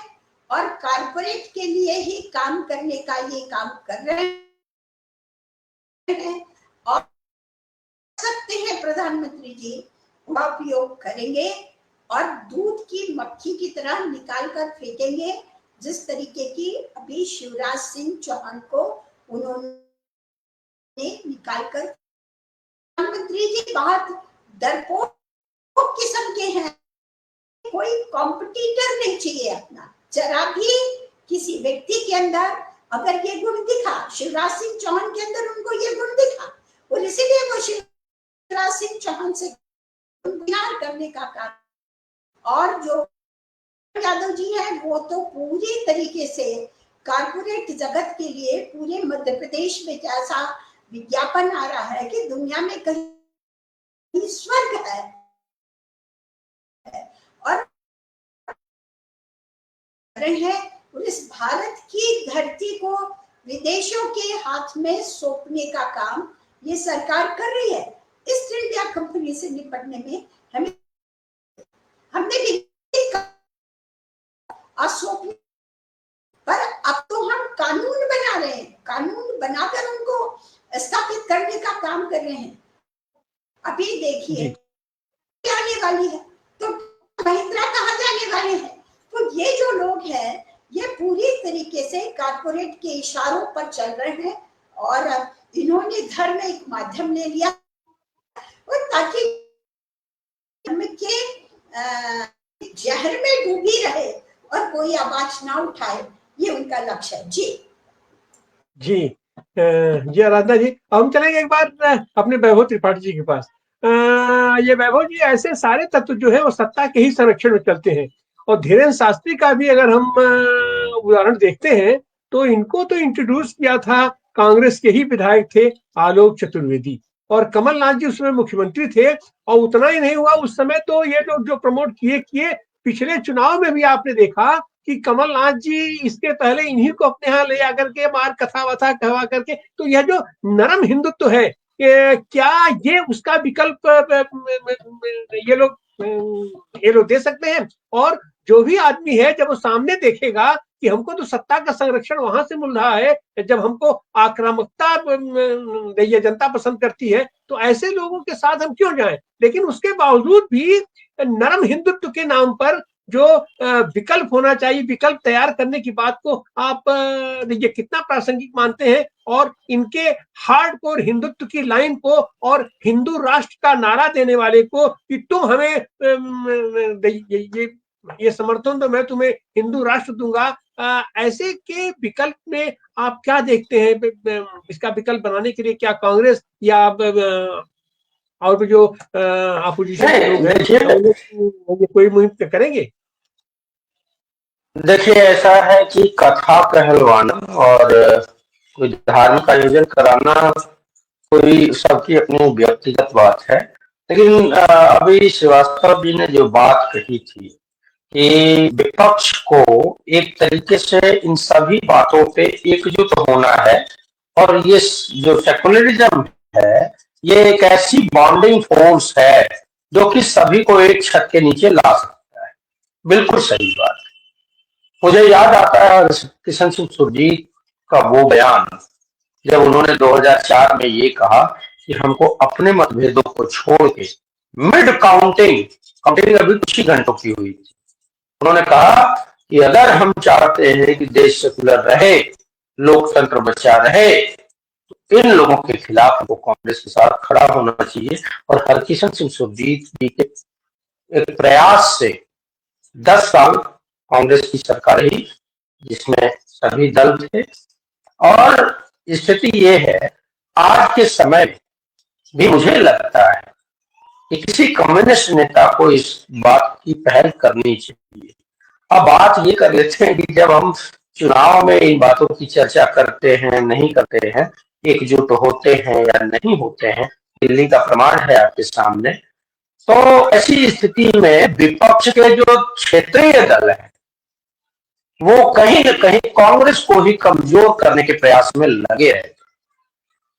और कारपोरेट के लिए ही काम करने का ये काम कर रहे हैं, और सकते हैं प्रधानमंत्री जी उपयोग करेंगे और दूध की मक्खी की तरह निकाल कर फेंकेंगे, जिस तरीके की अभी शिवराज सिंह चौहान को उन्होंने निकाल कर। प्रधानमंत्री जी बहुत डरपोक किस्म के हैं, कोई कॉम्पिटिटर नहीं चाहिए अपना। जरा भी किसी व्यक्ति के अंदर अगर ये गुण दिखा, शिवराज सिंह चौहान के अंदर उनको ये गुण दिखा, और इसीलिए वो शिवराज सिंह चौहान से करने का काम। और जो यादव जी हैं वो तो पूरी तरीके से कारपोरेट जगत के लिए पूरे मध्य प्रदेश में ऐसा विज्ञापन आ रहा है कि दुनिया में कहीं स्वर्ग है, और इस भारत की धरती को विदेशों के हाथ में सौंपने का काम ये सरकार कर रही है। ईस्ट इंडिया कंपनी से निपटने में हमने भी सौंपने, पर अब तो हम कानून बना रहे हैं, कानून बनाकर उनको स्थापित करने का काम कर रहे हैं। अभी देखिए आने वाली है तो महिंद्रा कहाँ जाने वाले हैं। तो ये जो लोग हैं ये पूरी तरीके से कारपोरेट के इशारों पर चल रहे हैं, और इन्होंने धर्म एक माध्यम ले लिया, और ताकि धर्म के जहर में डूबी रहे और कोई आवाज ना उठाए, ये उनका लक्ष्य है। जी जी जी आराधना जी, हम चलेंगे एक बार अपने वैभव त्रिपाठी जी के पास। ये वैभव जी, ऐसे सारे तत्व जो है वो सत्ता के ही संरक्षण में चलते हैं, और धीरेन्द्र शास्त्री का भी अगर हम उदाहरण देखते हैं तो इनको तो इंट्रोड्यूस किया था कांग्रेस के ही विधायक थे आलोक चतुर्वेदी, और कमलनाथ जी उसमें मुख्यमंत्री थे। और उतना ही नहीं हुआ, उस समय तो ये लोग जो प्रमोट किए पिछले चुनाव में भी आपने देखा कि कमलनाथ जी इसके पहले इन्हीं को अपने यहाँ ले आकर के मार कथा वथा कहवा करके, तो यह जो नरम हिंदुत्व है, क्या ये उसका विकल्प ये लोग दे सकते हैं? और जो भी आदमी है जब वो सामने देखेगा कि हमको तो सत्ता का संरक्षण वहां से मिल रहा है, जब हमको आक्रामकता ये जनता पसंद करती है, तो ऐसे लोगों के साथ हम क्यों जाएं? लेकिन उसके बावजूद भी नरम हिंदुत्व के नाम पर जो विकल्प होना चाहिए, विकल्प तैयार करने की बात को आप ये कितना प्रासंगिक मानते हैं? और इनके हार्डकोर हिंदुत्व की लाइन को और हिंदू राष्ट्र का नारा देने वाले को कि तुम हमें ये समर्थन दो, मैं तुम्हें हिंदू राष्ट्र दूंगा, ऐसे के विकल्प में आप क्या देखते हैं? इसका विकल्प बनाने के लिए क्या कांग्रेस या और जो अपोजिशन के लोग हैं कोई मुहिम करेंगे? देखिए, ऐसा है कि कथा कहलवाना और कोई धार्मिक आयोजन कराना कोई सबकी अपनी व्यक्तिगत बात है, लेकिन अभी श्रीवास्तव जी ने जो बात कही थी कि विपक्ष को एक तरीके से इन सभी बातों पे एकजुट होना है, और ये जो सेकुलरिज्म है ये एक ऐसी बॉन्डिंग फोर्स है जो कि सभी को एक छत के नीचे ला सकता है। बिल्कुल सही बात। मुझे याद आता है किशन सिंह सुरजीत का वो बयान जब उन्होंने 2004 में ये कहा कि हमको अपने मतभेदों को छोड़ के मिड काउंटिंग अभी कुछ ही घंटों की हुई थी, उन्होंने कहा कि अगर हम चाहते हैं कि देश सेकुलर रहे, लोकतंत्र बचा रहे, तो इन लोगों के खिलाफ हमको कांग्रेस के साथ खड़ा होना चाहिए। और हरकिशन सिंह सुरजीत जी के एक प्रयास से 10 साल कांग्रेस की सरकार रही जिसमें सभी दल थे, और स्थिति ये है आज के समय में भी मुझे लगता है कि किसी कम्युनिस्ट नेता को इस बात की पहल करनी चाहिए। अब बात ये कर लेते हैं कि जब हम चुनाव में इन बातों की चर्चा करते हैं, नहीं करते हैं, एकजुट होते हैं या नहीं होते हैं, दिल्ली का प्रमाण है आपके सामने, तो ऐसी स्थिति में विपक्ष के जो क्षेत्रीय दल हैं वो कहीं न कहीं कांग्रेस को ही कमजोर करने के प्रयास में लगे रहते।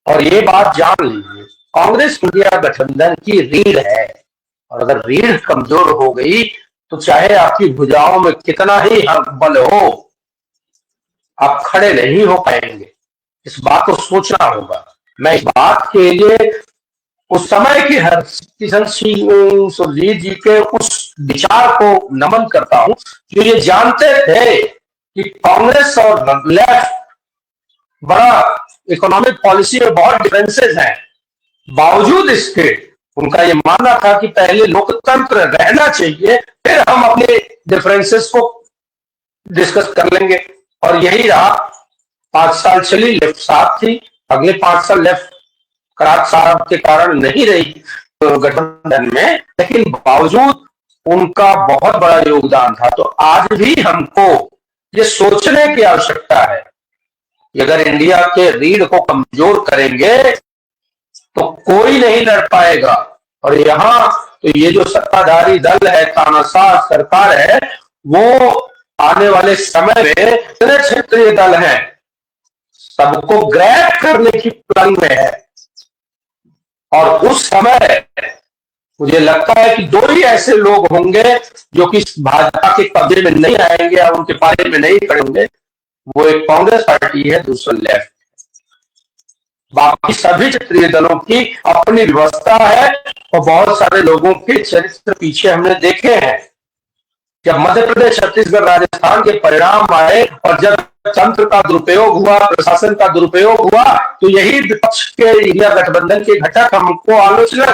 और ये बात जान लीजिए, कांग्रेस इंडिया गठबंधन की रीढ़ है, और अगर रीढ़ कमजोर हो गई तो चाहे आपकी भुजाओं में कितना ही बल हो, आप खड़े नहीं हो पाएंगे। इस बात को सोचना होगा। मैं इस बात के लिए उस समय की हरकिशन सिंह सुरजीत जी के उस विचार को नमन करता हूं जो ये जानते थे कि कांग्रेस और लेफ्ट बड़ा इकोनॉमिक पॉलिसी में बहुत डिफरेंसेस हैं, बावजूद इसके उनका ये मानना था कि पहले लोकतंत्र रहना चाहिए, फिर हम अपने डिफरेंसेस को डिस्कस कर लेंगे। और यही रहा। 5 साल चली, लेफ्ट साथ थी, अगले 5 साल लेफ्ट करार साहब के कारण नहीं रही गठबंधन में, लेकिन बावजूद उनका बहुत बड़ा योगदान था। तो आज भी हमको ये सोचने की आवश्यकता है कि अगर इंडिया के रीढ़ को कमजोर करेंगे तो कोई नहीं लड़ पाएगा। और यहाँ तो ये जो सत्ताधारी दल है, तानाशाह सरकार है, वो आने वाले समय में इतने क्षेत्रीय दल हैं, सबको ग्रैब करने की प्लान में है। और उस समय मुझे लगता है कि 2 ही ऐसे लोग होंगे जो कि भाजपा के कब्जे में नहीं आएंगे या उनके पाले में नहीं खड़े होंगे। वो एक कांग्रेस पार्टी है, दूसरा लेफ्ट। बाकी सभी क्षेत्रीय दलों की अपनी व्यवस्था है, और बहुत सारे लोगों के चरित्र पीछे हमने देखे हैं। जब मध्य प्रदेश, छत्तीसगढ़, राजस्थान के परिणाम आए और जब तंत्र का दुरुपयोग हुआ, प्रशासन का दुरुपयोग हुआ, तो यही विपक्ष के इंडिया गठबंधन के घटक हमको आलोचना